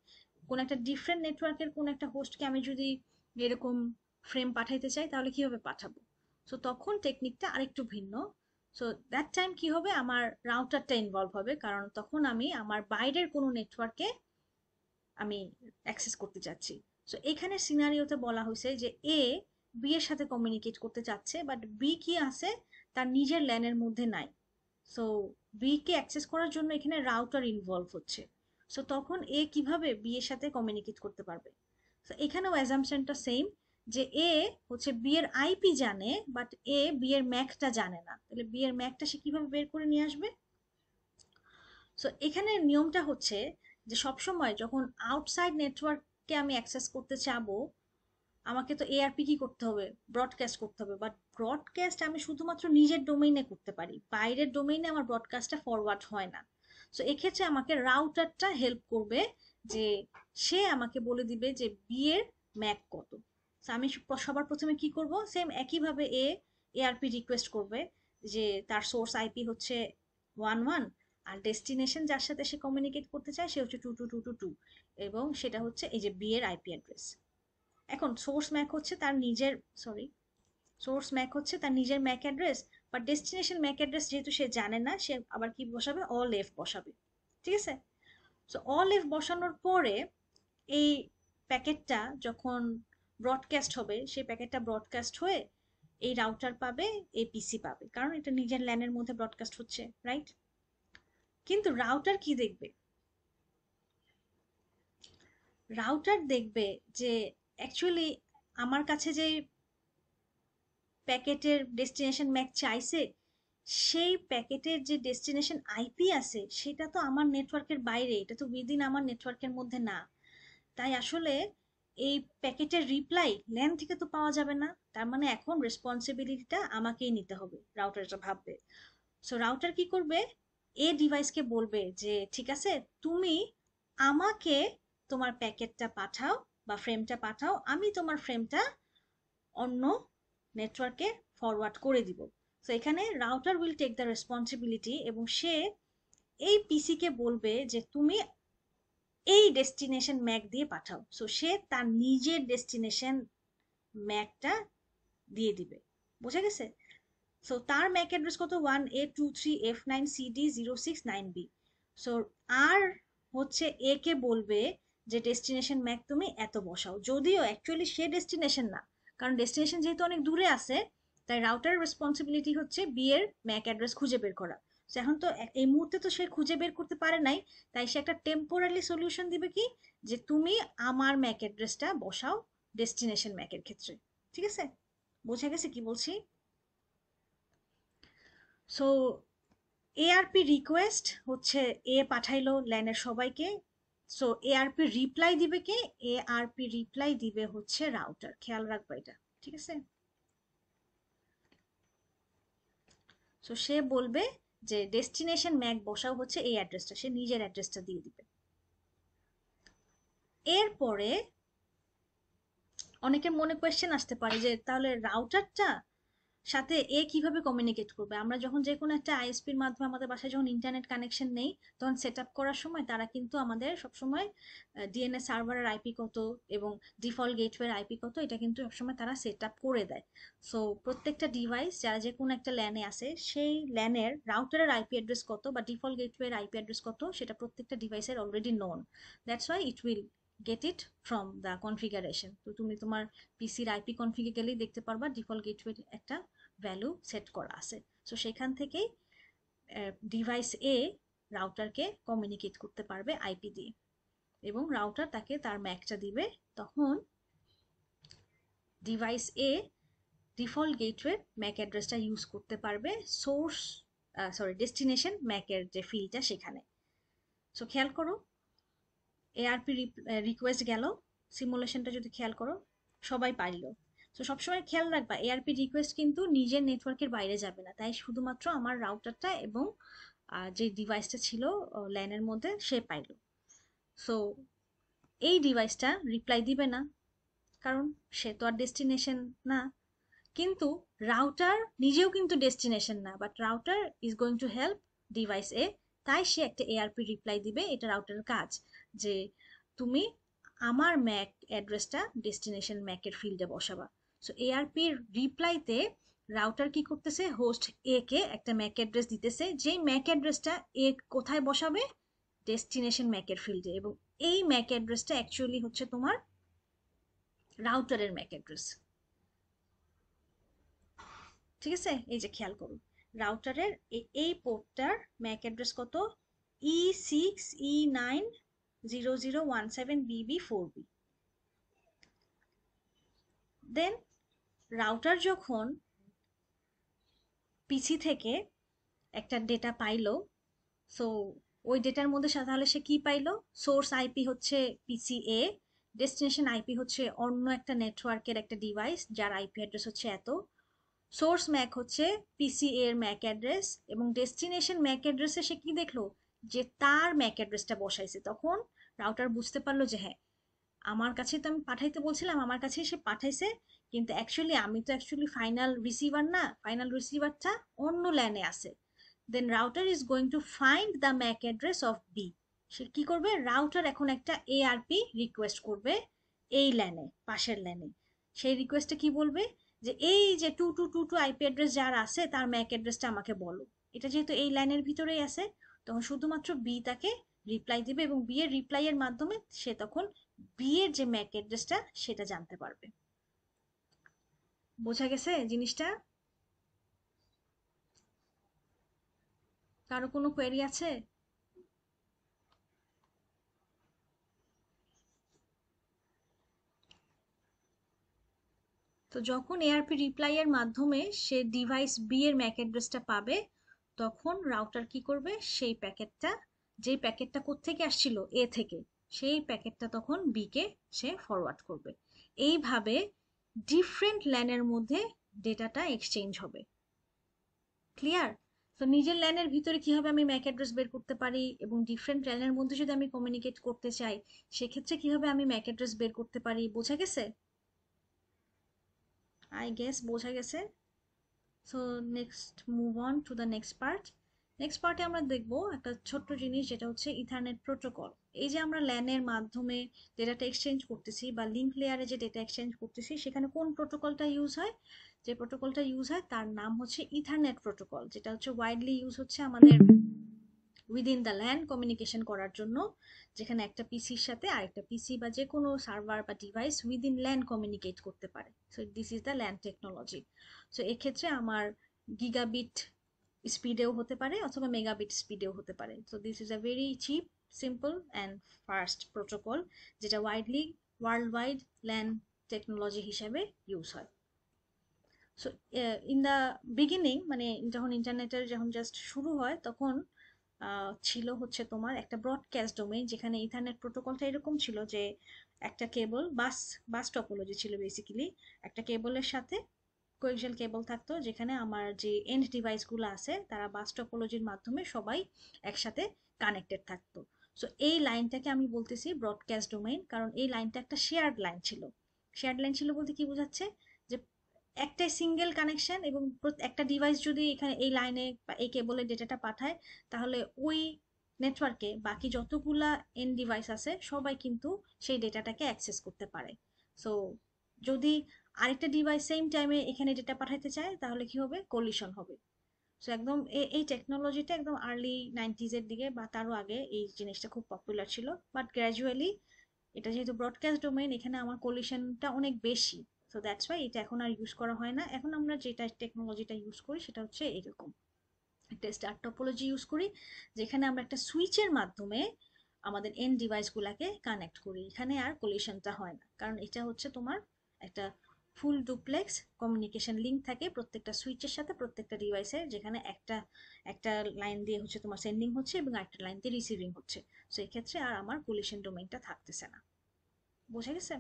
কোন একটা ডিফারেন্ট নেটওয়ার্কের কোন একটা হোস্টকে আমি যদি এরকম ফ্রেম পাঠাইতে চাই, তাহলে কিভাবে পাঠাবো? সো তখন টেকনিকটা আরেকটু ভিন্ন। সো দ্যাট টাইম কি হবে, আমার রাউটারটা ইনভলভ হবে, কারণ তখন আমি আমার বাইরের কোনো নেটওয়ার্কে আমি অ্যাক্সেস করতে চাচ্ছি। সো এখানে সিনারিওতে বলা হয়েছে যে এ বি এর সাথে কমিউনিকেট করতে চাচ্ছে, বাট বি কি আছে, তার নিজের ল্যানের মধ্যে নাই। সো বি কে অ্যাক্সেস করার জন্য এখানে রাউটার ইনভলভ হচ্ছে। সো তখন এ কিভাবে বি এর সাথে কমিউনিকেট করতে পারবে? তো এখানেও অ্যাজাম্পশনটা সেম, যে এ হচ্ছে বি এর আইপি জানে, বাট এ বি এর ম্যাকটা জানে না, তাহলে বি এর ম্যাকটা সে কিভাবে বের করে নিয়ে আসবে? সো এখানে নিয়মটা হচ্ছে যে সবসময় যখন আউটসাইড নেটওয়ার্ককে আমি অ্যাক্সেস করতে চাবো, আমাকে তো এআরপি কি করতে হবে, ব্রডকাস্ট করতে হবে। বাট ব্রডকাস্ট আমি শুধুমাত্র নিজের ডোমেইনে করতে পারি, বাইরের ডোমেইনে আমার ব্রডকাস্টটা ফরওয়ার্ড হয় না। সো এক্ষেত্রে আমাকে রাউটারটা হেল্প করবে, যে সে আমাকে বলে দিবে যে বি এর ম্যাক কত। সো আমি সবার প্রথমে কি করব, সেম একইভাবে এআরপি রিকোয়েস্ট করবে যে তার সোর্স আইপি হচ্ছে 11, আর ডেস্টিনেশন যার সাথে সে কমিউনিকেট করতে চায় সে হচ্ছে 22222, এবং সেটা হচ্ছে এই যে বি এর আইপি অ্যাড্রেস। এখন সোর্স ম্যাক হচ্ছে তার নিজের, সরি, সোর্স ম্যাক হচ্ছে তার নিজের ম্যাক অ্যাড্রেস, বা ডেস্টিনেশন ম্যাক অ্যাড্রেস যেহেতু সে জানে না, সে আবার কি বসাবে, অল এফ বসাবে। ঠিক আছে? সো অল এফ বসানোর পরে এই প্যাকেটটা যখন ব্রডকাস্ট হবে, সেই প্যাকেটটা ব্রডকাস্ট হয়ে এই রাউটার পাবে, এই পিসি পাবে, কারণ এটা নিজের ল্যানের মধ্যে ব্রডকাস্ট হচ্ছে, রাইট? কিন্তু রাউটার কি দেখবে? রাউটার দেখবে যে অ্যাকচুয়ালি আমার কাছে যে প্যাকেটের ডেস্টিনেশন ম্যাক চাইছে, সেই প্যাকেটের যে ডেস্টিনেশন আইপি আছে সেটা তো আমার নেটওয়ার্কের বাইরে, এটা তো উইদিন আমার নেটওয়ার্কের মধ্যে না। তাই আসলে এই প্যাকেটের রিপ্লাই ল্যান থেকে তো পাওয়া যাবে না, তার মানে এখন রেসপন্সিবিলিটিটা আমাকেই নিতে হবে, রাউটার এটা ভাববে। সো রাউটার কি করবে, এ ডিভাইসকে বলবে যে ঠিক আছে, তুমি আমাকে তোমার প্যাকেটটা পাঠাও বা ফ্রেমটা পাঠাও, আমি তোমার ফ্রেমটা অন্য নেটওয়ার্কে ফরওয়ার্ড করে দিব। সো এখানে router will take the responsibility এবং সে এই পিসি কে বলবে যে তুমি এই ডেস্টিনেশন ম্যাক দিয়ে পাঠাও। সো সে তার নিজের ডেস্টিনেশন ম্যাকটা দিয়ে দিবে। বোঝা গেছে? সো তার ম্যাক অ্যাড্রেস কত, 1A23F9CD069B। সো আর হচ্ছে এ কে বলবে যে ডেস্টিনেশন ম্যাক তুমি এত বসাও, যদিও অ্যাকচুয়ালি সে ডেস্টিনেশন না, কারণ ডেস্টিনেশন যেহেতু অনেক দূরে আছে, তাই রাউটারের রেসপন্সিবিলিটি হচ্ছে বি এর ম্যাক অ্যাড্রেস খুঁজে বের করা। So এখন তো এই মুহূর্তে তো সে খুঁজে বের করতে পারে নাই, তাই সে একটা টেম্পোরারি সলিউশন দিবে কি, যে তুমি আমার ম্যাক অ্যাড্রেসটা বসাও ডেস্টিনেশন ম্যাকের ক্ষেত্রে। ঠিক আছে, বোঝা গেছে কি বলছি? সো এআরপি রিকোয়েস্ট হচ্ছে এ পাঠাইলো ল্যানের সবাইকে। সো এআরপি রিপ্লাই দিবে কে, এআরপি রিপ্লাই দিবে হচ্ছে রাউটার, খেয়াল রাখবা এটা। ঠিক আছে, সো সে বলবে যে ডেস্টিনেশন ম্যাক বসাও হচ্ছে এই অ্যাড্রেসটা, সে নিজের অ্যাড্রেসটা দিয়ে দিবে। এরপরে অনেকের মনে কোয়েশ্চেন আসতে পারে যে তাহলে রাউটারটা সাথে এ কিভাবে কমিউনিকেট করবে। আমরা যখন যে কোনো একটা আইএসপির মাধ্যমে আমাদের বাসায় যখন ইন্টারনেট কানেকশন নেই, তখন সেট আপ করার সময় তারা কিন্তু আমাদের সবসময় ডিএনএস সার্ভারের আইপি কত এবং ডিফল্ট গেটওয়ের আইপি কত, এটা কিন্তু সবসময় তারা সেট আপ করে দেয়। সো প্রত্যেকটা ডিভাইস যারা যে কোনো একটা ল্যানে আছে, সেই ল্যানের রাউটারের আইপি অ্যাড্রেস কত বা ডিফল্ট গেটওয়ের আইপি অ্যাড্রেস কত, সেটা প্রত্যেকটা ডিভাইসের already known. That's why it will get it from the configuration. তো তুমি তোমার পিসির আইপি কনফিগে গেলেই দেখতে পারবা ডিফল্ট গেটওয়ের একটা ভ্যালু সেট করা আছে। সো সেখান থেকেই ডিভাইস এ রাউটারকে কমিউনিকেট করতে পারবে আইপি দিয়ে, এবং রাউটার তাকে তার ম্যাকটা দিবে। তখন ডিভাইস এ ডিফল্ট গেটওয়ে ম্যাক অ্যাড্রেসটা ইউজ করতে পারবে সোর্স, ডেস্টিনেশন ম্যাকের যে ফিল্ডটা সেখানে। সো খেয়াল করো, এআরপি রিকোয়েস্ট গেল, সিমুলেশনটা যদি খেয়াল করো সবাই পাইলো। তো সবসময় খেয়াল রাখবা এআরপি রিকোয়েস্ট কিন্তু নিজের নেটওয়ার্কের বাইরে যাবে না, তাই শুধুমাত্র আমার রাউটারটা এবং যে ডিভাইসটা ছিল ল্যানের মধ্যে সে পাইলো। সো এই ডিভাইসটা রিপ্লাই দিবে না, কারণ সে তো আর ডেস্টিনেশন না। কিন্তু রাউটার নিজেও কিন্তু ডেস্টিনেশন না, but router is going to help device A, তাই সে একটা এআরপি রিপ্লাই দিবে। এটা রাউটারের কাজ, যে তুমি আমার ম্যাক অ্যাড্রেসটা ডেস্টিনেশন ম্যাকের ফিল্ডে বসাবা। সো এআরপির রিপ্লাইতে রাউটার কি করতেছে, হোস্ট এ কে একটা ম্যাক অ্যাড্রেস দিতেছে, যে ম্যাক অ্যাড্রেসটা এ কোথায় বসাবে, ডেস্টিনেশন ম্যাকের ফিল্ডে, এবং এই ম্যাক অ্যাড্রেসটা অ্যাকচুয়ালি হচ্ছে তোমার রাউটারের ম্যাক অ্যাড্রেস। ঠিক আছে, এই যে খেয়াল করুন, রাউটারের এই পোর্টটার ম্যাক অ্যাড্রেস কত, E6E90017BB4B। দেন রাউটার যখন পিসি থেকে একটা ডেটা পাইলো, সো ওই ডেটার মধ্যে তাহলে সে কি পাইলো, সোর্স আইপি হচ্ছে পিসি এ, ডেস্টিনেশন আইপি হচ্ছে অন্য একটা নেটওয়ার্কের একটা ডিভাইস যার আইপি অ্যাড্রেস হচ্ছে এত, সোর্স ম্যাক হচ্ছে পিসি এর ম্যাক অ্যাড্রেস, এবং ডেস্টিনেশন ম্যাক অ্যাড্রেসে সে কি দেখলো, যে তার ম্যাক অ্যাড্রেসটা বসাইছে। তখন রাউটার বুঝতে পারলো যে হ্যাঁ, আমার কাছে তো আমি পাঠাইতে বলছিলাম, আমার কাছে সে পাঠাইছে, কিন্তু অ্যাকচুয়ালি আমি তো অ্যাকচুয়ালি ফাইনাল রিসিভার না, ফাইনাল রিসিভারটা অন্য ল্যানে আছে। Then router is going to find the MAC address of B. সে কি করবে, রাউটার এখন একটা এআরপি রিকোয়েস্ট করবে এই ল্যানে, পাশের ল্যানে। সেই রিকোয়েস্টে কি বলবে, যে এই যে 2222 আইপি অ্যাড্রেস যার আছে তার ম্যাক অ্যাড্রেসটা আমাকে বলো। এটা যেহেতু এই লাইনের ভিতরেই আছে, তখন শুধুমাত্র বি তাকে রিপ্লাই দিবে, এবং বি এর রিপ্লাই এর মাধ্যমে সে তখন বি এর যে ম্যাক অ্যাড্রেসটা সেটা জানতে পারবে। বোঝা গেছে জিনিসটা? কারো কোনো কোয়েরি আছে? তো যখন এআরপি রিপ্লাই এর মাধ্যমে সে ডিভাইস বি এর ম্যাক অ্যাড্রেসটা পাবে, তখন রাউটার কি করবে, সেই প্যাকেটটা, যেই প্যাকেটটা কোত্থেকে আসছিল এ থেকে, সেই প্যাকেটটা তখন বি কে সে ফরওয়ার্ড করবে। এইভাবে ডিফারেন্ট ল্যানের মধ্যে ডেটাটা এক্সচেঞ্জ হবে। ক্লিয়ার? তো নিজের ল্যানের ভিতরে কিভাবে আমি ম্যাক অ্যাড্রেস বের করতে পারি, এবং ডিফারেন্ট ল্যানের মধ্যে যদি আমি কমিউনিকেট করতে চাই সেক্ষেত্রে কিভাবে আমি ম্যাক অ্যাড্রেস বের করতে পারি, বোঝা গেছে? আই গেস বোঝা গেছে। So next move on to the next part. Next পার্টে আমরা দেখব একটা ছোট্ট জিনিস, যেটা হচ্ছে ইথারনেট প্রোটোকল। এই যে আমরা ল্যানের মাধ্যমে ডেটাটা এক্সচেঞ্জ করতেছি বা লিঙ্ক লেয়ারে যে ডেটা এক্সচেঞ্জ করতেছি, সেখানে কোন প্রোটোকলটা ইউজ হয়? যে প্রোটোকলটা ইউজ হয় তার নাম হচ্ছে ইথারনেট প্রোটোকল, যেটা হচ্ছে ওয়াইডলি ইউজ হচ্ছে আমাদের উইদিন দ্য ল্যান কমিউনিকেশন করার জন্য, যেখানে একটা পিসির সাথে আরেকটা পিসি বা যে কোনো সার্ভার বা ডিভাইস উইদিন ল্যান কমিউনিকেট করতে পারে। So this is the LAN technology. So এক্ষেত্রে আমার গিগাবিট স্পিডেও হতে পারে অথবা মেগাবিট স্পিডেও হতে পারে। So this is a very cheap, simple and fast protocol, যেটা widely world wide LAN technology হিসেবে ইউজ হয়। সো ইন দ্য বিগিনিং, মানে যখন ইন্টারনেটের যখন জাস্ট শুরু হয়, তখন ছিল হচ্ছে তোমার একটা ব্রডকাস্ট ডোমেইন, যেখানে ইথারনেট প্রোটোকলটা এরকম ছিল যে একটা কেবল, বাস বাস টপোলজি ছিল বেসিক্যালি। একটা কেবলের সাথে কোয়েক্সিয়াল কেবল থাকতো, যেখানে আমার যে এন্ড ডিভাইসগুলো আছে তারা বাস টপোলজির মাধ্যমে সবাই একসাথে কানেক্টেড থাকতো। সো এই লাইনটাকে আমি বলতেছি ব্রডকাস্ট ডোমেইন, কারণ এই লাইনটা একটা শেয়ার্ড লাইন ছিল। শেয়ার্ড লাইন ছিল বলতে কি বোঝাচ্ছে, যে একটাই সিঙ্গেল কানেকশন, এবং একটা ডিভাইস যদি এখানে এই লাইনে বা এই কেবলের ডেটাটা পাঠায়, তাহলে ওই নেটওয়ার্কে বাকি যতগুলা এন্ড ডিভাইস আছে সবাই কিন্তু সেই ডেটাটাকে অ্যাক্সেস করতে পারে। সো যদি আরেকটা ডিভাইস সেম টাইমে এখানে ডেটা পাঠাতে চায়, তাহলে কি হবে, কলিশন হবে। সো একদম এই টেকনোলজিটা একদম আর্লি 90s এর দিকে বা তারও আগে এই জিনিসটা খুব পপুলার ছিল, বাট গ্র্যাজুয়ালি এটা যেহেতু ব্রডকাস্ট ডোমেইন, এখানে আমার কলিশনটা অনেক বেশি। সো দ্যাটস ওয়াই এটা এখন আর ইউজ করা হয় না। এখন আমরা যেটা টেকনোলজিটা ইউজ করি সেটা হচ্ছে এরকম একটা স্টার টপোলজি ইউজ করি, যেখানে আমরা একটা সুইচের মাধ্যমে আমাদের এন্ড ডিভাইসগুলোকে কানেক্ট করি। এখানে আর কলিশনটা হয় না, কারণ এটা হচ্ছে তোমার একটা ফুল ডুপ্লেক্স কমিউনিকেশন লিঙ্ক থাকে প্রত্যেকটা সুইচের সাথে প্রত্যেকটা ডিভাইসের, যেখানে একটা একটা লাইন দিয়ে হচ্ছে তোমার সেন্ডিং হচ্ছে এবং একটা লাইন দিয়ে রিসিভিং হচ্ছে। সো এক্ষেত্রে আর আমার কলিশন ডোমেইনটা থাকতেছে না। বোঝা গেছে?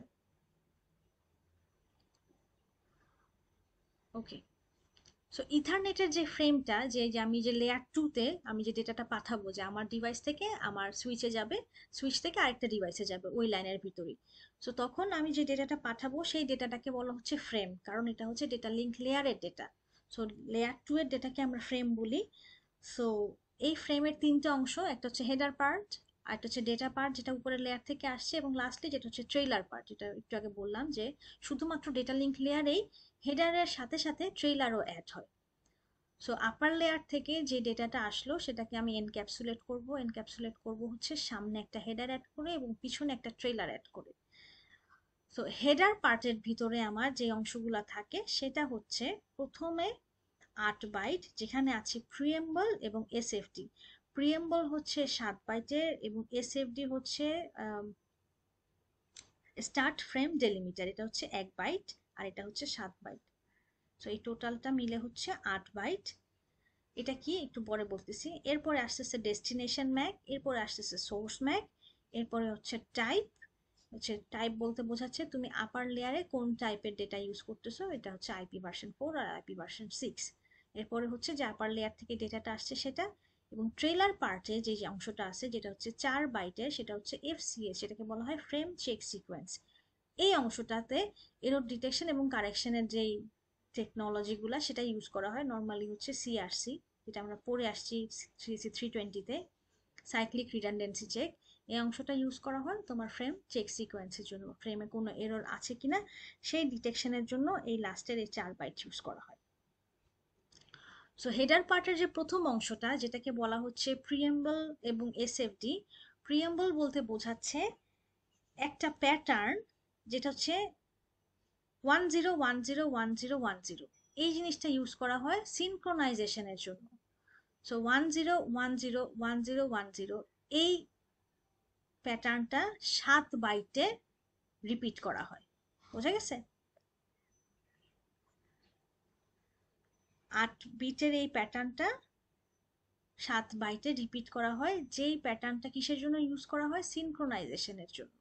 ওকে। সো ইথারনেটের যে ফ্রেমটা, যে যে আমি যে লেয়ার টুতে আমি যে ডেটাটা পাঠাবো, যে আমার ডিভাইস থেকে আমার সুইচে যাবে, সুইচ থেকে আরেকটা ডিভাইসে যাবে ওই লাইনের ভিতরেই। সো তখন আমি যে ডেটাটা পাঠাবো সেই ডেটাটাকে বলা হচ্ছে ফ্রেম, কারণ এটা হচ্ছে ডেটা লিঙ্ক লেয়ারের ডেটা। সো লেয়ার টু এর ডেটাকে আমরা ফ্রেম বলি। সো এই ফ্রেমের তিনটে অংশ, একটা হচ্ছে হেডার পার্ট, আরেকটা হচ্ছে ডেটা পার্ট যেটা উপরের লেয়ার থেকে আসছে, এবং লাস্টলি যেটা হচ্ছে ট্রেইলার পার্ট, যেটা একটু আগে বললাম যে শুধুমাত্র ডেটা লিঙ্ক লেয়ারেই হেডারের সাথে সাথে ট্রেইলারও অ্যাড হয়। সো আপার লেয়ার থেকে যে ডেটাটা আসলো সেটাকে আমি এনক্যাপসুলেট করব। এনক্যাপসুলেট করব হচ্ছে সামনে একটা হেডার অ্যাড করে এবং পিছনে একটা ট্রেইলার অ্যাড করে। সো হেডার পার্টের ভিতরে আমার যে অংশগুলো থাকে সেটা হচ্ছে প্রথমে 8 বাইট, যেখানে আছে প্রিএম্বল এবং এসএফডি। প্রিএম্বল হচ্ছে 7 বাইটের এবং এসএফডি হচ্ছে স্টার্ট ফ্রেম ডেলিমিটার, এটা হচ্ছে 1 বাইট আর এটা হচ্ছে 7 বাইট। সো এই টোটালটা মিলে হচ্ছে 8 বাইট। এটা কি একটু পরে বলতেছি। এরপরে আসতেছে ডেস্টিনেশন ম্যাক, এরপরে আসতেছে সোর্স ম্যাক, এরপরে হচ্ছে টাইপ। হচ্ছে টাইপ বলতে বোঝাচ্ছে তুমি আপার লেয়ারে কোন টাইপের ডেটা ইউজ করতেছো, এটা হচ্ছে IP ভার্সন 4 আর IP ভার্সন 6। এরপরে হচ্ছে যে আপার লেয়ার থেকে ডেটাটা আসছে সেটা, এবং ট্রেলার পার্টে যে যে অংশটা আছে যেটা হচ্ছে 4 বাইটের, সেটা হচ্ছে FCS, সেটাকে বলা হয় ফ্রেম চেক সিকোয়েন্স। এই অংশটাতে এরর ডিটেকশন এবং কারেকশনের যেই টেকনোলজিগুলা সেটা ইউজ করা হয়। নর্মালি হচ্ছে CRC, যেটা আমরা পড়ে আসছি 3C320-তে, সাইক্লিক রিডান্ডেন্সি চেক। এই অংশটা ইউজ করা হয় তোমার ফ্রেম চেক সিকোয়েন্সের জন্য, ফ্রেমে কোনো এরর আছে কিনা সেই ডিটেকশনের জন্য এই লাস্টের এই 4 বাইট ইউজ করা হয়। সো হেডার পার্টের যে প্রথম অংশটা, যেটাকে বলা হচ্ছে প্রিএম্বল এবং এসএফডি। প্রিএম্বল বলতে বোঝাচ্ছে একটা প্যাটার্ন, যেটা হচ্ছে 10101010, এই জিনিসটা ইউজ করা হয় সিনক্রোনাইজেশনের জন্য। সো 10101010 এই প্যাটার্নটা 7 বাইটে রিপিট করা হয়। বোঝা গেছে? 8 বিটের এই প্যাটার্নটা 7 বাইটে রিপিট করা হয়, যেই প্যাটার্নটা কিসের জন্য ইউজ করা হয়, সিনক্রোনাইজেশনের জন্য।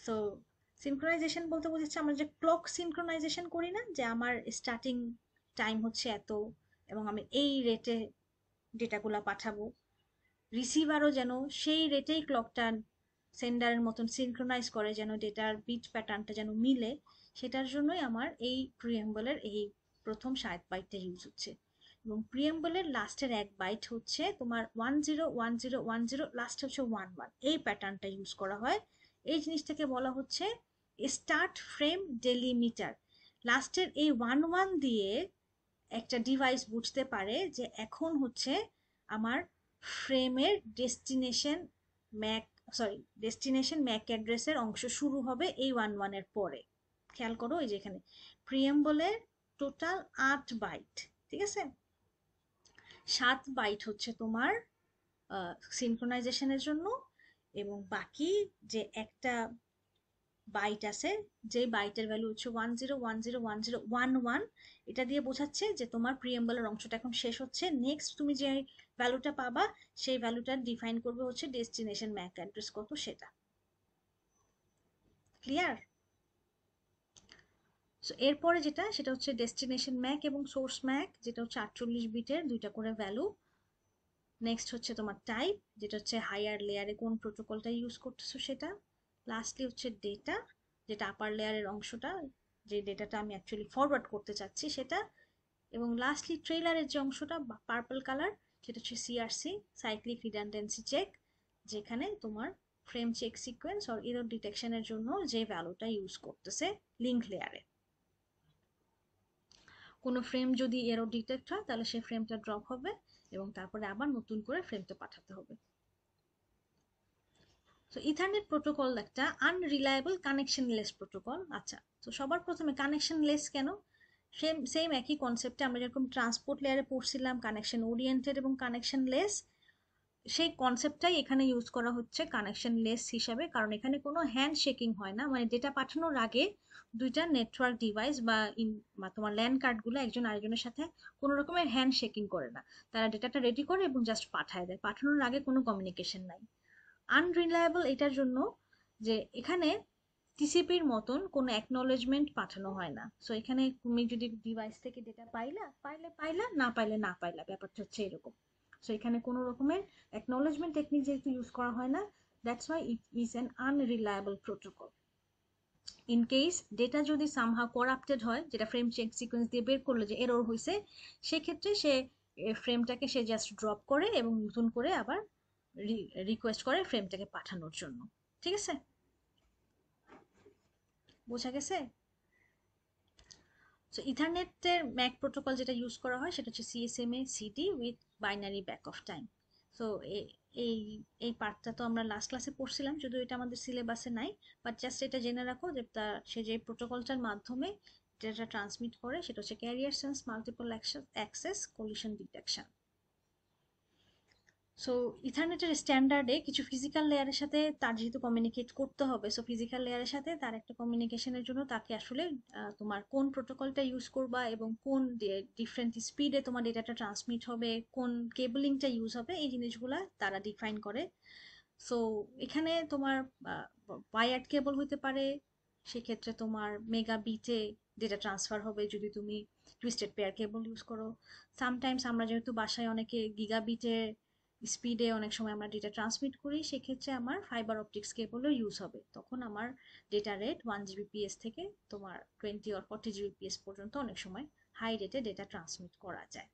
সো সিনক্রোনাইজেশন বলতে বোঝাচ্ছে আমরা যে ক্লক সিনক্রোনাইজেশন করি না, যে আমার স্টার্টিং টাইম হচ্ছে এত এবং আমি এই রেটে ডেটাগুলো পাঠাবো, রিসিভারও যেন সেই রেটেই ক্লকটা সেন্ডারের মতন সিনক্রোনাইজ করে, যেন ডেটার বিট প্যাটার্নটা যেন মিলে, সেটার জন্যই আমার এই প্রিএম্বলের এই প্রথম 7 বাইটটা ইউজ হচ্ছে। এবং প্রিএম্বলের লাস্টের 1 বাইট হচ্ছে তোমার 101010, লাস্টে হচ্ছে 11, এই প্যাটার্নটা ইউজ করা হয়। এই জিনিসটাকে বলা হচ্ছে স্টার্ট ফ্রেম ডেলিমিটার। লাস্টের এই 11 দিয়ে একটা ডিভাইস বুঝতে পারে যে এখন হচ্ছে আমার ফ্রেমের ডেস্টিনেশন ম্যাক অ্যাড্রেসের অংশ শুরু হবে এই 11 এর পরে। খেয়াল করো এই যে এখানে প্রিএম্বলের টোটাল 8 বাইট, ঠিক আছে? 7 বাইট হচ্ছে তোমার সিনক্রোনাইজেশনের জন্য, এবং বাকি যে একটা বাইট আছে, যে বাইটের ভ্যালু হচ্ছে 10101011, এটা দিয়ে বোঝাচ্ছে যে তোমার প্রিএম্বলের অংশটা এখন শেষ হচ্ছে। নেক্সট তুমি যে ভ্যালুটা পাবা সেই ভ্যালুটা ডিফাইন করবে হচ্ছে ডেস্টিনেশন ম্যাক অ্যাড্রেস কত, সেটা। ক্লিয়ার? সো এরপরে যেটা, সেটা হচ্ছে ডেস্টিনেশন ম্যাক এবং সোর্স ম্যাক, যেটা হচ্ছে 48 বিটের, দুইটা করে ভ্যালু। নেক্সট হচ্ছে তোমার টাইপ, যেটা হচ্ছে হায়ার লেয়ারে কোন প্রোটোকলটা ইউজ করতেছো সেটা। লাস্টলি হচ্ছে ডেটা, যেটা আপার লেয়ারের অংশটা, যে ডেটাটা আমি অ্যাকচুয়ালি ফরওয়ার্ড করতে চাচ্ছি সেটা। এবং লাস্টলি ট্রেইলারের যে অংশটা পার্পল কালার, সেটা হচ্ছে সিআরসি, সাইক্লিক রিডান্ডেন্সি চেক, যেখানে তোমার ফ্রেম চেক সিকোয়েন্স আর এরর ডিটেকশনের জন্য যে ভ্যালুটা ইউজ করতেছে লিঙ্ক লেয়ারে। কোনো ফ্রেম যদি এরর ডিটেক্ট হয় তাহলে সেই ফ্রেমটা ড্রপ হবে এবং তারপরে আবার নতুন করে ফ্রেমটা পাঠাতে হবে। তো ইথারনেট প্রোটোকল একটা আনরিলায়েবল কানেকশনলেস প্রোটোকল। আচ্ছা, তো সবার প্রথমে কানেকশনলেস কেন? সেম একই কনসেপ্টে আমরা যেরকম ট্রান্সপোর্ট লেয়ারে পড়ছিলাম কানেকশন ওরিয়েন্টেড এবং কানেকশনলেস, সেই কনসেপ্টটাই এখানে ইউজ করা হচ্ছে কানেকশনলেস হিসাবে। কারণ এখানে কোনো হ্যান্ড শেকিং হয় না, মানে ডেটা পাঠানোর আগে দুইটা নেটওয়ার্ক ডিভাইস বা তোমার ল্যান্ড কার্ডগুলো একজন আরেকজনের সাথে কোনো রকমের হ্যান্ড শেকিং করে না, তারা ডেটাটা রেডি করে এবং জাস্ট পাঠায় দেয়, পাঠানোর আগে কোনো কমিউনিকেশন নাই। আনরিলায়েবল এটার জন্য যে এখানে টিসিপির মতন কোনো অ্যাকনলেজমেন্ট পাঠানো হয় না। সো এখানে তুমি যদি ডিভাইস থেকে ডেটা পাইলে না পাইলে না পাইলা, ব্যাপারটা হচ্ছে এরকম। সো এখানে কোনো রকমের অ্যাকনলেজমেন্ট টেকনিক যেহেতু ইউজ করা হয় না, that's why it is an unreliable protocol. In case data যদি সামহাউ করাপ্টেড হয়, যেটা ফ্রেম চেক সিকোয়েন্স দিয়ে বের করলো যে এরর হয়েছে, সেক্ষেত্রে সে ফ্রেমটাকে সে জাস্ট ড্রপ করে এবং নতুন করে আবার রিকোয়েস্ট করে ফ্রেমটাকে পাঠানোর জন্য। ঠিক আছে, বোঝা গেছে? সো ইথারনেটের ম্যাক প্রোটোকল যেটা ইউজ করা হয় সেটা হচ্ছে CSMA CD with binary back off time. So এই এই পার্টটা তো আমরা লাস্ট ক্লাসে পড়ছিলাম, যদিও এটা আমাদের সিলেবাসে নাই, বাট জাস্ট এটা জেনে রাখো যে সে যে প্রোটোকলটার মাধ্যমে যেটা ট্রান্সমিট করে সেটা হচ্ছে carrier sense multiple access collision detection. So ইথারনেটের স্ট্যান্ডার্ডে কিছু ফিজিক্যাল লেয়ারের সাথে তার যেহেতু কমিউনিকেট করতে হবে, সো ফিজিক্যাল লেয়ারের সাথে তার একটা কমিউনিকেশনের জন্য তাকে আসলে তোমার কোন প্রোটোকলটা ইউজ করবা এবং কোন ডিফারেন্ট স্পিডে তোমার ডেটাটা ট্রান্সমিট হবে, কোন কেবলিংটা ইউজ হবে, এই জিনিসগুলা তারা ডিফাইন করে। সো এখানে তোমার ওয়াইয়ার্ড কেবল হতে পারে, সেক্ষেত্রে তোমার মেগা বিটে ডেটা ট্রান্সফার হবে যদি তুমি টুইস্টেড পেয়ার কেবল ইউজ করো। সামটাইমস আমরা যেহেতু বাসায় অনেকে গিগাবিটে স্পিডে অনেক সময় আমরা ডেটা ট্রান্সমিট করি, সেক্ষেত্রে আমার ফাইবার অপটিক্স কেবলও ইউজ হবে, তখন আমার ডেটা রেট 1 Gbps থেকে তোমার 20 or 40 Gbps পর্যন্ত অনেক সময় হাই রেটে ডেটা ট্রান্সমিট করা যায়।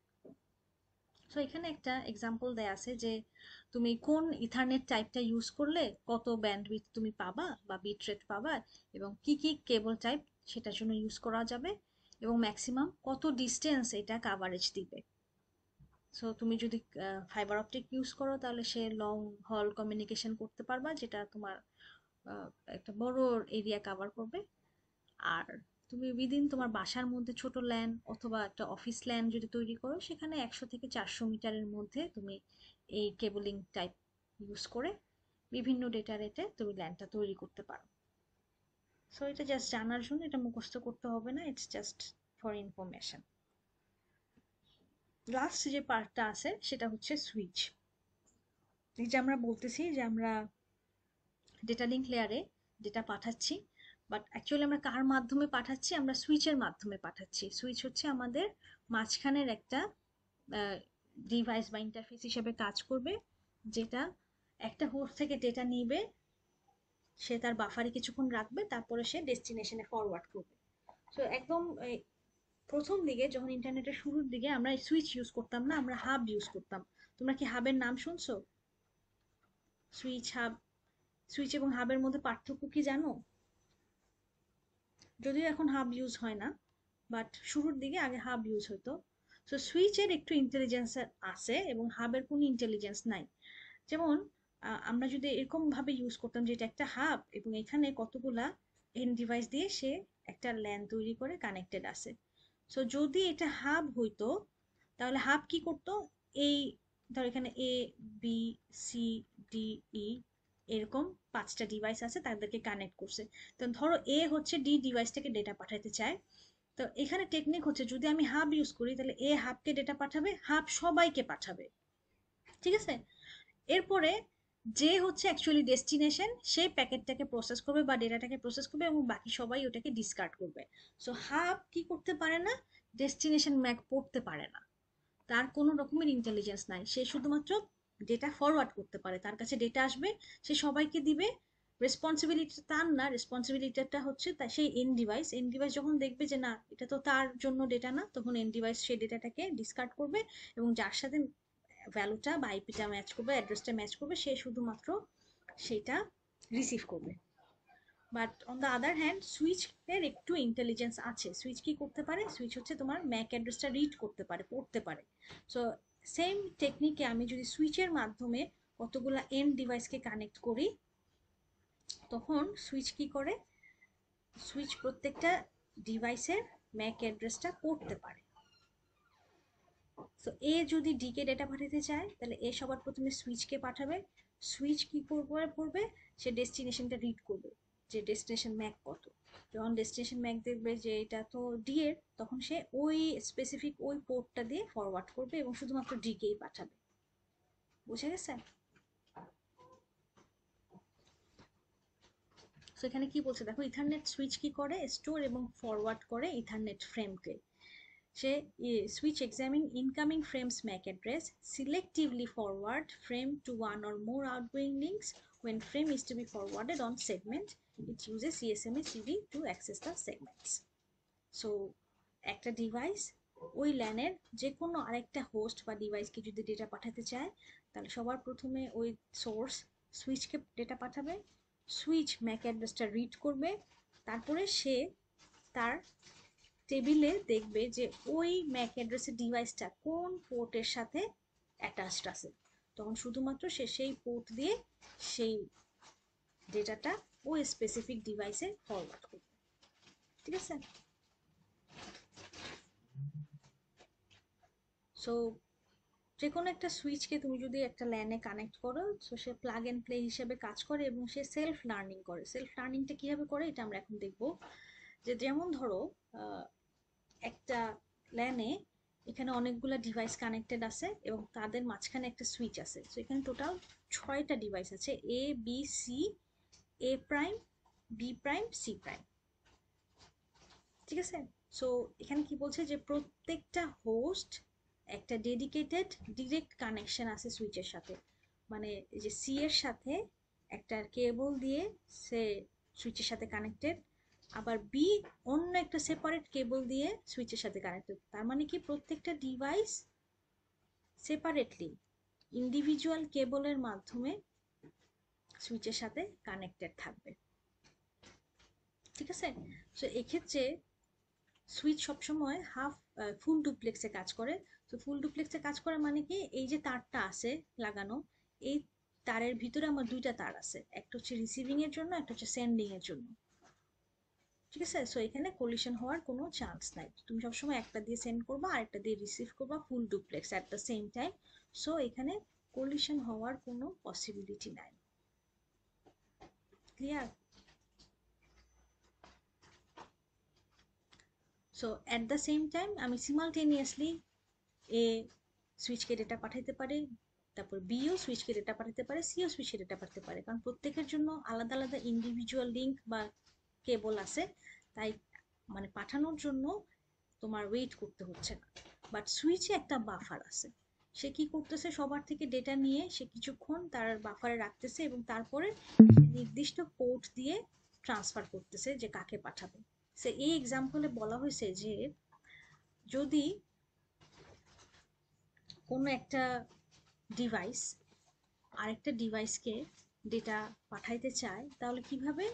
সো এখানে একটা এক্সাম্পল দেয়া আছে যে তুমি কোন ইথারনেট টাইপটা ইউজ করলে কত ব্যান্ডউইথ তুমি পাবা বা বিট রেট পাবা, এবং কি কি কেবল টাইপ সেটার জন্য ইউজ করা যাবে, এবং ম্যাক্সিমাম কত ডিস্টেন্স এটা কাভারেজ দিবে। সো তুমি যদি ফাইবার অপটিক ইউজ করো তাহলে সে লং হল কমিউনিকেশন করতে পারবা, যেটা তোমার একটা বড় এরিয়া কাভার করবে। আর তুমি উইদিন তোমার বাসার মধ্যে ছোট ল্যান অথবা একটা অফিস ল্যান যদি তৈরি করো, সেখানে 100 থেকে 400 মিটারের মধ্যে তুমি এই কেবলিং টাইপ ইউজ করে বিভিন্ন ডেটা রেটে তুমি ল্যানটা তৈরি করতে পারো। সো এটা জাস্ট জানার জন্য, এটা মুখস্থ করতে হবে না, it's just for information. Last যে পার্টটা আছে সেটা হচ্ছে সুইচ। এই যে আমরা বলতেছি যে আমরা ডেটা লিঙ্ক লেয়ারে ডেটা পাঠাচ্ছি, বাট অ্যাকচুয়ালি আমরা কার মাধ্যমে পাঠাচ্ছি? আমরা সুইচের মাধ্যমে পাঠাচ্ছি। সুইচ হচ্ছে আমাদের মাঝখানের একটা ডিভাইস বা ইন্টারফেস হিসেবে কাজ করবে, যেটা একটা হোস্ট থেকে ডেটা নিবে, সে তার বাফারে কিছুক্ষণ রাখবে, তারপরে সে ডেস্টিনেশনে ফরওয়ার্ড করবে। সো একদম প্রথম দিকে যখন ইন্টারনেটের শুরুর দিকে আমরা সুইচ ইউজ করতাম না, আমরা হাব ইউজ করতাম। তোমরা কি হাবের নাম শুনছো? Switch, hub. সুইচ এবং হাবের মধ্যে পার্থক্য কি জানো? যদিও এখন হাব ইউজ হয় না, বাট শুরুর দিকে আগে হাব ইউজ হতো। সো সুইচের একটু ইন্টেলিজেন্স আছে এবং হাবের কোনো ইন্টেলিজেন্স নাই। যেমন আমরা যদি এরকম ভাবে ইউজ করতাম যে এটা একটা হাব এবং এখানে কতগুলা এন্ড ডিভাইস দিয়ে সে একটা ল্যান তৈরি করে কানেক্টেড আছে। সো যদি এটা হাব হইতো, তাহলে হাব কি করতো? এই ধর এখানে এ, বি, সি, ডি, ই এরকম 5টা ডিভাইস আছে, তাদেরকে কানেক্ট করছে। তো ধরো এ হচ্ছে ডি ডিভাইসটাকে ডেটা পাঠাতে চায়। তো এখানে টেকনিক হচ্ছে, যদি আমি হাব ইউজ করি তাহলে এ হাবকে ডেটা পাঠাবে, হাব সবাইকে পাঠাবে। ঠিক আছে? এরপরে যে হচ্ছে অ্যাকচুয়ালি ডেস্টিনেশন, সেই প্যাকেটটাকে প্রসেস করবে বা ডেটাটাকে প্রসেস করবে এবং বাকি সবাই ওটাকে ডিসকার্ড করবে। সো হাব কি করতে পারে না? ডেস্টিনেশন ম্যাক পড়তে পারে না, তার কোনো রকমের ইন্টেলিজেন্স নাই। সে শুধুমাত্র ডেটা ফরওয়ার্ড করতে পারে, তার কাছে ডেটা আসবে, সে সবাইকে দিবে। রেসপন্সিবিলিটি তার না, রেসপন্সিবিলিটিটা হচ্ছে তা সেই এন ডিভাইস। এন ডিভাইস যখন দেখবে যে না, এটা তো তার জন্য ডেটা না, তখন এন ডিভাইস সেই ডেটাটাকে ডিসকার্ড করবে এবং যার সাথে ভ্যালুটা বা আইপিটা ম্যাচ করবে, অ্যাড্রেসটা ম্যাচ করবে, সে শুধুমাত্র সেটা রিসিভ করবে। But on the other hand সুইচের একটু ইন্টেলিজেন্স আছে। সুইচ কি করতে পারে? সুইচ হচ্ছে তোমার ম্যাক অ্যাড্রেসটা রিড করতে পারে, পড়তে পারে। সো সেম টেকনিকে আমি যদি সুইচের মাধ্যমে কতগুলা এন্ড ডিভাইসকে কানেক্ট করি, তখন সুইচ কি করে? সুইচ প্রত্যেকটা ডিভাইসের ম্যাক অ্যাড্রেসটা পড়তে পারে। সো এ যদি ডি কে ডেটা পাঠাতে চায়, তাহলে এ সবার প্রথমে সুইচকে পাঠাবে। সুইচ কি করবে? সে ডেস্টিনেশনটা রিড করবে, যে ডেস্টিনেশন ম্যাক কত। যখন ডেস্টিনেশন ম্যাক দেখবে যে এটা তো ডি এর, তখন সে ওই স্পেসিফিক ওই পোর্টটা দিয়ে ফরওয়ার্ড করবে এবং শুধুমাত্র ডি কেই পাঠাবে। বুঝে গেছে? সো এখানে কি বলছে দেখো, ইথারনেট সুইচ কি করে? স্টোর এবং ফরওয়ার্ড করে ethernet ফ্রেমকে। Say switch examine incoming frames MAC address, selectively forward frame to one or more outgoing links. When frame is to be forwarded on segment, it uses CSMA CD to access the segments. So একটা device ওই ল্যানের যে কোনো আরেকটা host বা ডিভাইসকে যদি data পাঠাতে চায়, তাহলে সবার প্রথমে ওই সোর্স সুইচকে ডেটা পাঠাবে। সুইচ ম্যাক অ্যাড্রেসটা রিড করবে, তারপরে সে তার টেবিলে দেখবে যে ওই ম্যাক অ্যাড্রেসের ডিভাইসটা কোন পোর্টের সাথে অ্যাটাচড আছে, তখন শুধুমাত্র সে সেই পোর্ট দিয়ে সেই ডেটাটা ওই স্পেসিফিক ডিভাইসে ফরওয়ার্ড করবে। ঠিক আছে? সো যে কোনো একটা সুইচকে তুমি যদি একটা ল্যানে কানেক্ট করো, সো সে প্লাগ এন্ড প্লে হিসেবে কাজ করে এবং সে সেলফ লার্নিং করে। সেলফ লার্নিংটা কিভাবে করে এটা আমরা এখন দেখবো। যে যেমন ধরো একটা ল্যানে এখানে অনেকগুলা ডিভাইস কানেক্টেড আছে এবং তাদের মাঝখানে একটা সুইচ আছে। সো এখানে টোটাল 6টা ডিভাইস আছে, A, B, C, A prime, B prime, C prime. ঠিক আছে? সো এখানে কি বলছে যে প্রত্যেকটা হোস্ট একটা ডেডিকেটেড ডিরেক্ট কানেকশন আছে সুইচের সাথে। মানে এই যে সি এর সাথে একটা কেবল দিয়ে সে সুইচের সাথে কানেক্টেড, আবার বি অন্য একটা সেপারেট কেবল দিয়ে সুইচের সাথে কানেক্টেড। তার মানে কি প্রত্যেকটা ডিভাইস সেপারেটলি ইন্ডিভিজুয়াল কেবলের মাধ্যমে সুইচের সাথে কানেক্টেড থাকবে। ঠিক আছে? সো এক্ষেত্রে সুইচ সবসময় ফুল ডুপ্লেক্সে কাজ করে। তো ফুল ডুপ্লেক্সে কাজ করে মানে কি, এই যে তারটা আছে লাগানো, এই তারের ভিতরে আমার 2টা তার আছে, একটা হচ্ছে রিসিভিং এর জন্য, একটা হচ্ছে সেন্ডিং এর জন্য। ঠিক আছে? সো এখানে কোলিশন হওয়ার কোনো চান্স নাই। তুমি সবসময় একটা দিয়ে সেন্ড করবা আর একটা দিয়ে রিসিভ করবা, full duplex at the same time. So এখানে কোলিশন হওয়ার কোনো পসিবিলিটি নাই। Clear? So at the same time আমি সিমালটেনিয়াসলি এ সুইচকে ডেটা পাঠাইতে পারে, তারপর বিও সুইচকে ডেটা পাঠাতে পারে, সিও সুইচকে ডেটা পাঠাতে পারে, কারণ প্রত্যেকের জন্য আলাদা আলাদা ইন্ডিভিজুয়াল লিঙ্ক বা কেবল আছে, তাই মানে পাঠানোর জন্য তোমার ওয়েট করতে হচ্ছে না। বাট সুইচে একটা বাফার আছে, সে কি করতেছে, সবার থেকে ডেটা নিয়ে সে কিছুক্ষণ তার বাফারে রাখতেছে এবং তারপরে নির্দিষ্ট পোর্ট দিয়ে ট্রান্সফার করতেছে যে কাকে পাঠাবে। সে এই এক্সাম্পলে বলা হয়েছে যে যদি কোনো একটা ডিভাইস আরেকটা ডিভাইসকে ডেটা পাঠাইতে চায়, তাহলে কিভাবে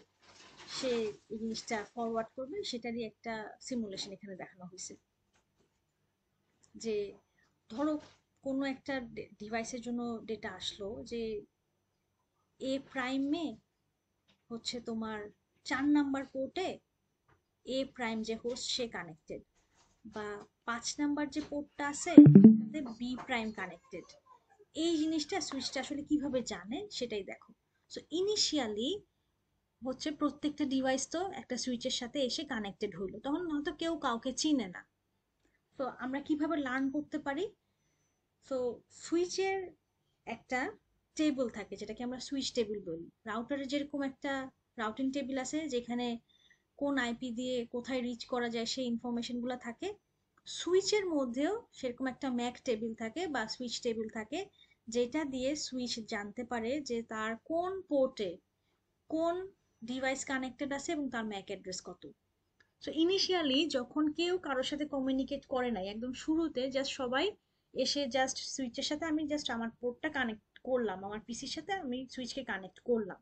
সে এই জিনিসটা ফরওয়ার্ড করবে সেটারই একটা সিমুলেশন এখানে দেখানো হয়েছে। যে ধরো কোনো একটা ডিভাইসের জন্য ডেটা আসলো যে এ প্রাইমে হচ্ছে তোমার 4 নাম্বার পোর্টে এ প্রাইম যে হোস্ট সে কানেক্টেড, বা 5 নাম্বার যে পোর্টটা আছে তাতে বি প্রাইম কানেক্টেড। এই জিনিসটা সুইচটা আসলে কিভাবে জানে সেটাই দেখো। সো ইনিশিয়ালি হচ্ছে প্রত্যেকটা ডিভাইস তো একটা সুইচের সাথে এসে কানেক্টেড হইলো, তখন হয়তো কেউ কাউকে চিনে না। তো আমরা কিভাবে লার্ন করতে পারি? সো সুইচের একটা টেবিল থাকে যেটাকে আমরা সুইচ টেবিল বলি। রাউটারে যেরকম একটা রাউটিং টেবিল আছে যেখানে কোন আইপি দিয়ে কোথায় রিচ করা যায় সেই ইনফরমেশনগুলো থাকে, সুইচের মধ্যেও সেরকম একটা ম্যাক টেবিল থাকে বা সুইচ টেবিল থাকে, যেটা দিয়ে সুইচ জানতে পারে যে তার কোন পোর্টে কোন ডিভাইস কানেক্টেড আছে এবং তার ম্যাক অ্যাড্রেস কত। সো ইনিশিয়ালি যখন কেউ কারোর সাথে কমিউনিকেট করে নাই, একদম শুরুতে জাস্ট সবাই এসে জাস্ট সুইচের সাথে আমি জাস্ট আমার পোর্টটা কানেক্ট করলাম, আমার পিসির সাথে আমি সুইচকে কানেক্ট করলাম,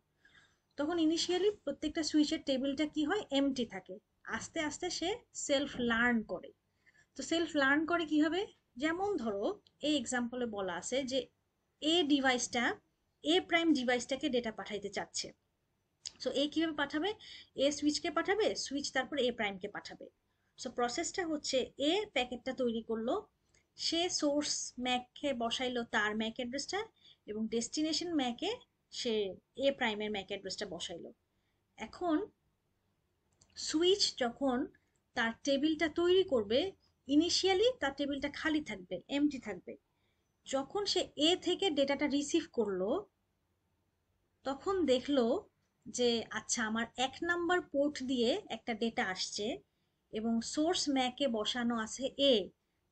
তখন ইনিশিয়ালি প্রত্যেকটা সুইচের টেবিলটা কি হয়, এমটি থাকে। আস্তে আস্তে সে সেলফ লার্ন করে। তো সেলফ লার্ন করে কিভাবে? যেমন ধরো এই এক্সাম্পলে বলা আছে যে এ ডিভাইসটা এ প্রাইম ডিভাইসটাকে ডেটা পাঠাইতে চাচ্ছে। সো এ কিভাবে পাঠাবে? এ সুইচকে পাঠাবে, সুইচ তারপর এ প্রাইমকে পাঠাবে। সো প্রসেসটা হচ্ছে এ প্যাকেটটা তৈরি করলো, সে সোর্স ম্যাকে বসাইলো তার ম্যাক অ্যাড্রেসটা, এবং ডেস্টিনেশন ম্যাকে সে এ প্রাইমের ম্যাক অ্যাড্রেসটা বসাইলো। এখন সুইচ যখন তার টেবিলটা তৈরি করবে, ইনিশিয়ালি তার টেবিলটা খালি থাকবে, এমটি থাকবে। যখন সে এ থেকে ডেটাটা রিসিভ করলো, তখন দেখলো যে আচ্ছা আমার 1 নাম্বার পোর্ট দিয়ে একটা ডেটা আসছে এবং সোর্স ম্যাকে বসানো আছে এ,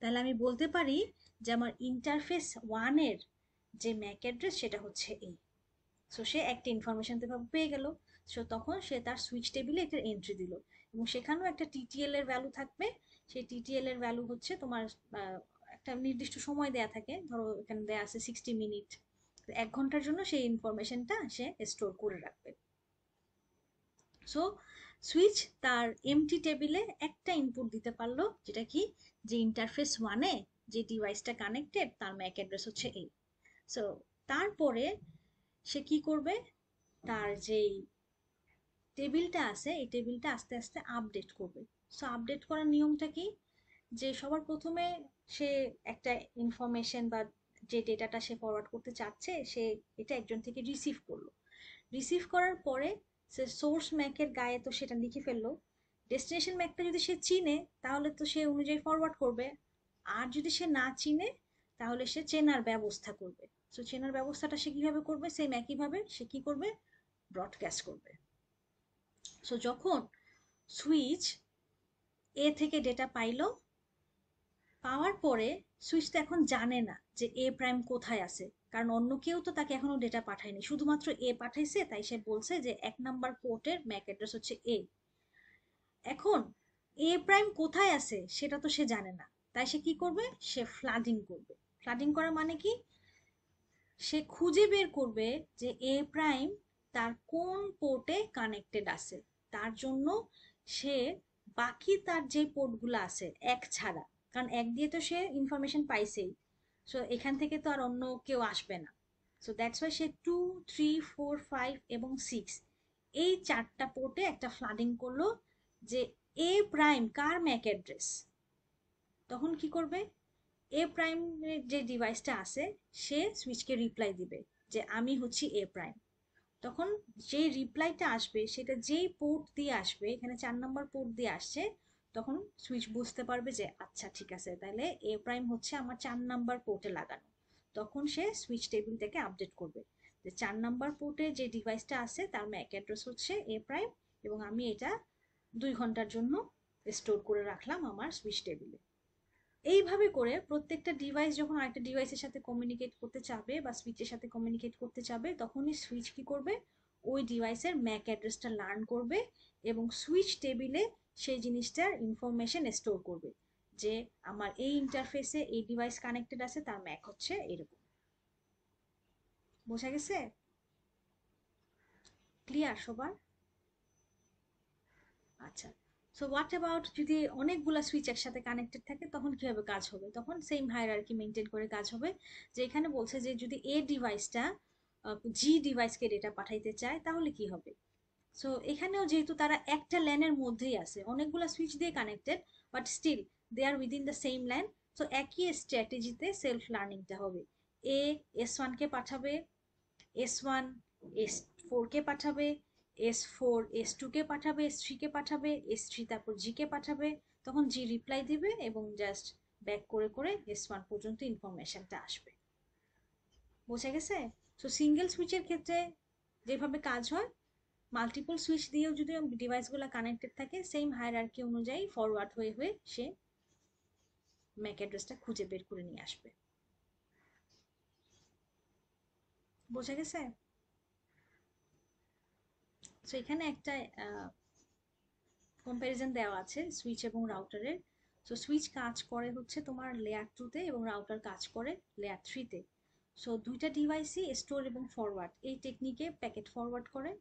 তাহলে আমি বলতে পারি যে আমার ইন্টারফেস 1-এর যে ম্যাক অ্যাড্রেস সেটা হচ্ছে এ। সো সে একটা ইনফরমেশন তো পেয়ে গেল। সো তখন সে তার সুইচ টেবিলে একটা এন্ট্রি দিল, এবং সেখানেও একটা টিটিএল এর ভ্যালু থাকবে। সেই টিটিএল এর ভ্যালু হচ্ছে তোমার একটা নির্দিষ্ট সময় দেয়া থাকে, ধরো এখানে দেয়া আছে 60 মিনিট, 1 ঘন্টার জন্য সেই ইনফরমেশনটা সে স্টোর করে রাখবে। সো সুইচ তার এমটি টেবিলে একটা ইনপুট দিতে পারলো, যেটা কি, যে ইন্টারফেস 1-এ যে ডিভাইসটা কানেক্টেড তার ম্যাক অ্যাড্রেস হচ্ছে এই। সো তারপরে সে কি করবে, তার যেই টেবিলটা আছে এই টেবিলটা আস্তে আস্তে আপডেট করবে। সো আপডেট করার নিয়মটা কি, যে সবার প্রথমে সে একটা ইনফরমেশন বা যে ডেটাটা সে ফরওয়ার্ড করতে চাচ্ছে সে এটা একজন থেকে রিসিভ করলো। রিসিভ করার পরে সে সোর্স ম্যাকের গায়ে তো সেটা লিখে ফেললো। ডেস্টিনেশন ম্যাকটা যদি সে চিনে তাহলে তো সে অনুযায়ী ফরওয়ার্ড করবে, আর যদি সে না চিনে তাহলে সে চেনার ব্যবস্থা করবে। সো চেনার ব্যবস্থাটা সে কিভাবে করবে, সেম একইভাবে সে কি করবে, ব্রডকাস্ট করবে। সো যখন সুইচ এ থেকে ডেটা পাইলো, পাওয়ার পরে সুইচ তো এখন জানে না যে এ প্রাইম কোথায় আছে, কারণ অন্য কেউ তো তাকে এখনো ডেটা পাঠায়নি, শুধুমাত্র এ পাঠাইছে, তাই সে বলছে যে 1 নাম্বার পোর্টের ম্যাক অ্যাড্রেস হচ্ছে এ। এখন এ প্রাইম কোথায় আছে সেটা তো সে জানে না, তাই সে কি করবে, সে ফ্লাডিং করবে। ফ্লাডিং করা মানে কি, সে খুঁজে বের করবে যে এ প্রাইম তার কোন পোর্টে কানেক্টেড আছে। তার জন্য সে বাকি তার যে পোর্টগুলো আছে এক ছাড়া, কারণ এক দিয়ে তো সে ইনফরমেশন পাইছেই, সো এখান থেকে তো আর অন্য কেউ আসবে না। সো দ্যাটস ওয়াই সে 2, 3, 4, 5 এবং 6 এই 4টা পোর্টে একটা ফ্লাডিং করলো যে এ প্রাইম কার ম্যাক অ্যাড্রেস। তখন কি করবে, এ প্রাইমের যে ডিভাইসটা আছে সে সুইচকে রিপ্লাই দিবে যে আমি হচ্ছি এ প্রাইম। তখন যে রিপ্লাইটা আসবে সেটা যেই পোর্ট দিয়ে আসবে, এখানে 4 নাম্বার পোর্ট দিয়ে আসছে, তখন সুইচ বুঝতে পারবে যে আচ্ছা ঠিক আছে, তাহলে এ প্রাইম হচ্ছে আমার 4 নাম্বার পোর্টে লাগানো। তখন সে সুইচ টেবিল থেকে আপডেট করবে যে 4 নাম্বার পোর্টে যে ডিভাইসটা আছে তার ম্যাক অ্যাড্রেস হচ্ছে এ প্রাইম, এবং আমি এটা 2 ঘন্টার জন্য স্টোর করে রাখলাম আমার সুইচ টেবিলে। এইভাবে করে প্রত্যেকটা ডিভাইস যখন আরেকটা ডিভাইসের সাথে কমিউনিকেট করতে চাবে বা সুইচের সাথে কমিউনিকেট করতে চাবে, তখনই সুইচ কি করবে, ওই ডিভাইসের ম্যাক অ্যাড্রেসটা লার্ন করবে এবং সুইচ টেবিলে সেই জিনিসটার ইনফরমেশন স্টোর করবে যে আমার এই ইন্টারফেসে এই ডিভাইস কানেক্টেড আছে, তার ম্যাক হচ্ছে এরকম। বোঝা গেছে? ক্লিয়ার সবার? আচ্ছা, সো হোয়াট অ্যাবাউট যদি অনেকগুলা সুইচ একসাথে কানেক্টেড থাকে, তখন কিভাবে কাজ হবে? তখন সেম হায়ারার্কি মেনটেন করে কাজ হবে। যে এখানে বলছে যে যদি এ ডিভাইসটা জি ডিভাইসকে ডেটা পাঠাইতে চায় তাহলে কি হবে। সো এখানেও যেহেতু তারা একটা ল্যানের মধ্যেই আছে, অনেকগুলা সুইচ দিয়ে connected, but still they are within the same LAN. So একই স্ট্র্যাটেজিতে সেলফ লার্নিংটা হবে। এ S1 কে পাঠাবে, S1 S4 কে পাঠাবে, S4 S2 কে পাঠাবে, S3 কে পাঠাবে, S3 তারপর G কে পাঠাবে। তখন G রিপ্লাই দিবে এবং জাস্ট ব্যাক করে করে S1 পর্যন্ত ইনফরমেশনটা আসবে। বোঝা গেছে? সো সিঙ্গেল সুইচের ক্ষেত্রে যেভাবে কাজ হয়, মাল্টিপল সুইচ দিয়েও যদি ডিভাইসগুলো কানেক্টেড থাকে, সেম হায়ারার্কি অনুযায়ী ফরওয়ার্ড হয়ে হয়ে সে ম্যাক অ্যাড্রেসটা খুঁজে বের করে নিয়ে আসবে। বোঝা গেছে? সো এখানে একটা কম্প্যারিজন দেওয়া আছে সুইচ এবং রাউটারের। সো সুইচ কাজ করে হচ্ছে তোমার লেয়ার 2-তে এবং রাউটার কাজ করে লেয়ার 3-তে। সো দুইটা ডিভাইসই স্টোর এবং ফরওয়ার্ড এই টেকনিকে প্যাকেট ফরওয়ার্ড করে।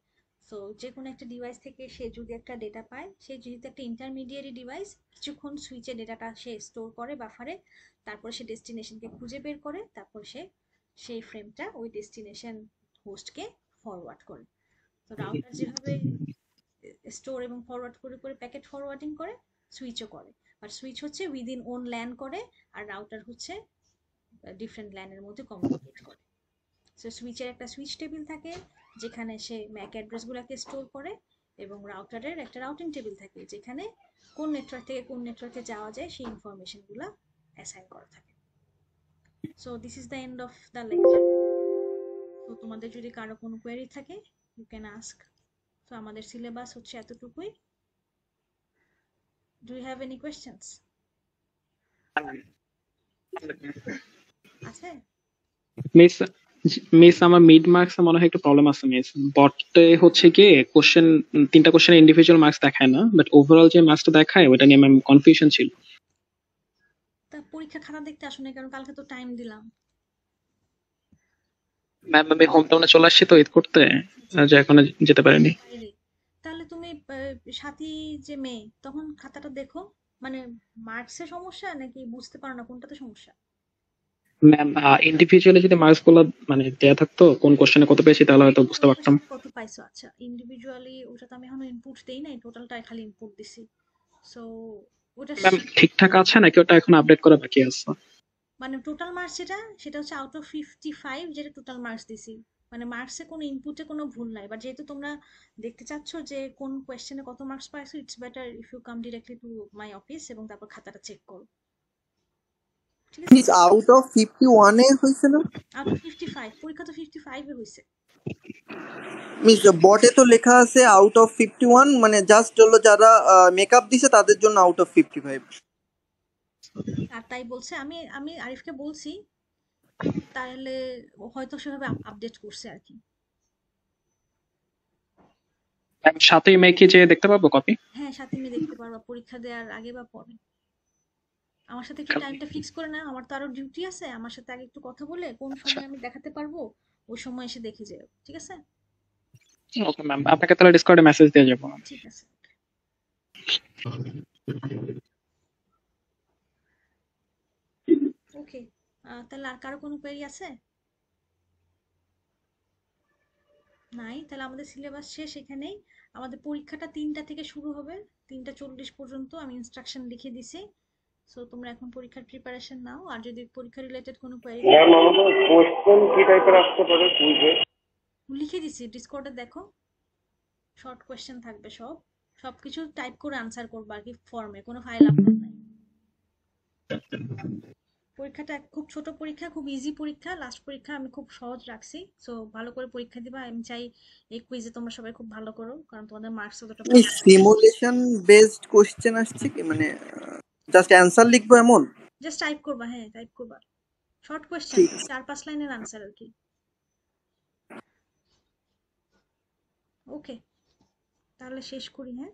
সো যে কোনো একটা ডিভাইস থেকে সে যদি একটা ডেটা পায়, সে যেহেতু একটা ইন্টারমিডিয়ারি ডিভাইস, কিছুক্ষণ সুইচে ডেটাটা সে স্টোর করে বাফারে, তারপর সে ডেস্টিনেশনকে খুঁজে বের করে, তারপর সে সেই ফ্রেমটা ওই ডেস্টিনেশন হোস্টকে ফরওয়ার্ড করে। তো রাউটার যেভাবে স্টোর এবং ফরওয়ার্ড করে করে প্যাকেট ফরওয়ার্ডিং করে, সুইচও করে। আর সুইচ হচ্ছে উইদিন ওন ল্যান করে, আর রাউটার হচ্ছে ডিফারেন্ট ল্যানের মধ্যে কমিউনিকেট করে। সো সুইচের একটা সুইচ টেবিল থাকে যেখানে সে ম্যাক অ্যাড্রেসগুলোকে স্টোর করে, এবং রাউটারের একটা রাউটিং টেবিল থাকে যেখানে কোন নেটওয়ার্ক থেকে কোন নেটওয়ার্কে যাওয়া যায় সেই ইনফরমেশনগুলো অ্যাসাইন করা থাকে। So this is the end of the lecture. তো তোমাদের যদি কারো কোনো কোয়েরি থাকে, ইউ ক্যান আস্ক। তো আমাদের সিলেবাস হচ্ছে এতটুকুই। Do you have any questions? আছে? মিস মিস আমার মিড মার্কস মনে হয় একটু প্রবলেম আছে মিস। বটে হচ্ছে কি কোশ্চেন, 3টা কোশ্চেনের ইন্ডিভিজুয়াল মার্কস দেখায় না, বাট ওভারঅল যে মার্কসটা দেখায় ওটা নিয়ে আমার কনফিউশন ছিল। তা পরীক্ষা খাতা দেখতে আসো না, কারণ কালকে তো টাইম দিলাম। ম্যাম আমি হোম টাউনে চলে আসছি তো ঈদ করতে, যে এখন যেতে পারিনি। বাইরে। তাহলে তুমি সাথী যে মেয়ে, তখন খাতাটা দেখো। মানে মার্কসের সমস্যা নাকি বুঝতে পারো না কোনটাতে সমস্যা? ম্যাম ইন্ডিভিজুয়ালি যদি মার্কস গুলো মানে দেয়া থাকতো কোন কোশ্চেনে কত পেয়েছি তাহলে হয়তো বুঝতে কোন পারতাম। কোশ্চেনে কত পাইছো? আচ্ছা, ইন্ডিভিজুয়ালি ওটা তো আমি এখনো ইনপুট দেই নাই, টোটালটাই খালি ইনপুট দিছি। সো ওটা ম্যাম ঠিকঠাক আছে নাকি ওটা এখন আপডেট করা বাকি আছে? মানে টোটাল মার্কস যেটা, সেটা হচ্ছে আউট অফ 55 যেটা টোটাল মার্কস দিছি। মানে মার্কসে কোনো ইনপুটে কোনো ভুল নাই, বাট যেহেতু তোমরা দেখতে চাচ্ছ যে কোন কোয়েশ্চেনে কত মার্কস পাইছো, it's better if you come directly to my office এবং তারপর খাতাটা চেক করো। ঠিক আছে? মিস আউট অফ 51 এ হয়েছে না? আউট অফ 55, পরীক্ষা তো 55 এ হয়েছে। মিস বটে তো লেখা আছে আউট অফ 51, মানে জাস্ট হলো যারা মেকআপ দিছে তাদের জন্য আউট অফ 55। আর তাই বলছে, আমি আমি আরিফকে বলছি, তাহলে ও হয়তো সেভাবে আপডেট করছে আর কি। ম্যাম 7ই মে কি যে দেখতে পাবো কপি? হ্যাঁ, সাথে আমি দেখতে পারবা পরীক্ষা দেওয়ার আগে বা পরে। আমার সাথে একটু টাইমটা ফিক্স করে নাও, আমার তো আরো ডিউটি আছে। আমার সাথে আগে একটু কথা বলে কোন সময় আমি দেখাতে পারবো, ওই সময় এসে দেখে যাও। ঠিক আছে? ওকে ম্যাম, আপনাকে তাহলে ডিসকর্ডে মেসেজ দিয়ে যাবো। ঠিক আছে। ওকে, তাহলে আর কারো কোনো কোয়েরি আছে? নাই? তাহলে আমাদের সিলেবাস শেষ এখানেই। আমাদের পরীক্ষাটা 3টা থেকে শুরু হবে, 3টা 40 পর্যন্ত আমি ইনস্ট্রাকশন লিখে দিছি। সো তোমরা এখন পরীক্ষার প্রিপারেশন নাও, আর যদি পরীক্ষা রিলেটেড কোনো কোয়েরি ম্যাম আমাদের কোশ্চেন কি টাইপের আসতে পারে কুইজে? লিখে দিছি, ডিসকর্ডে দেখো, শর্ট কোয়েশ্চেন থাকবে সব। সবকিছু টাইপ করে আনসার করবা আর কি, ফর্মে কোনো ফাইল আপলোড নাই। পরীক্ষাটা খুব ছোট পরীক্ষা, খুব ইজি পরীক্ষা, লাস্ট পরীক্ষা আমি খুব সহজ রাখছি। সো ভালো করে পরীক্ষা দিবা। আমি চাই এই কুইজে তোমরা সবাই খুব ভালো করো, কারণ তোমাদের মার্কস অতটা এই ভালো। সিমুলেশন বেসড কোশ্চেন আসছে কি, মানে জাস্ট অ্যান্সার লিখবো এমন? জাস্ট টাইপ করবা, হ্যাঁ টাইপ করবা, শর্ট কোয়েশ্চেন, ঠিক আছে। 4-5 লাইনের আনসার আর কি। ওকে, তাহলে শেষ করি, হ্যাঁ।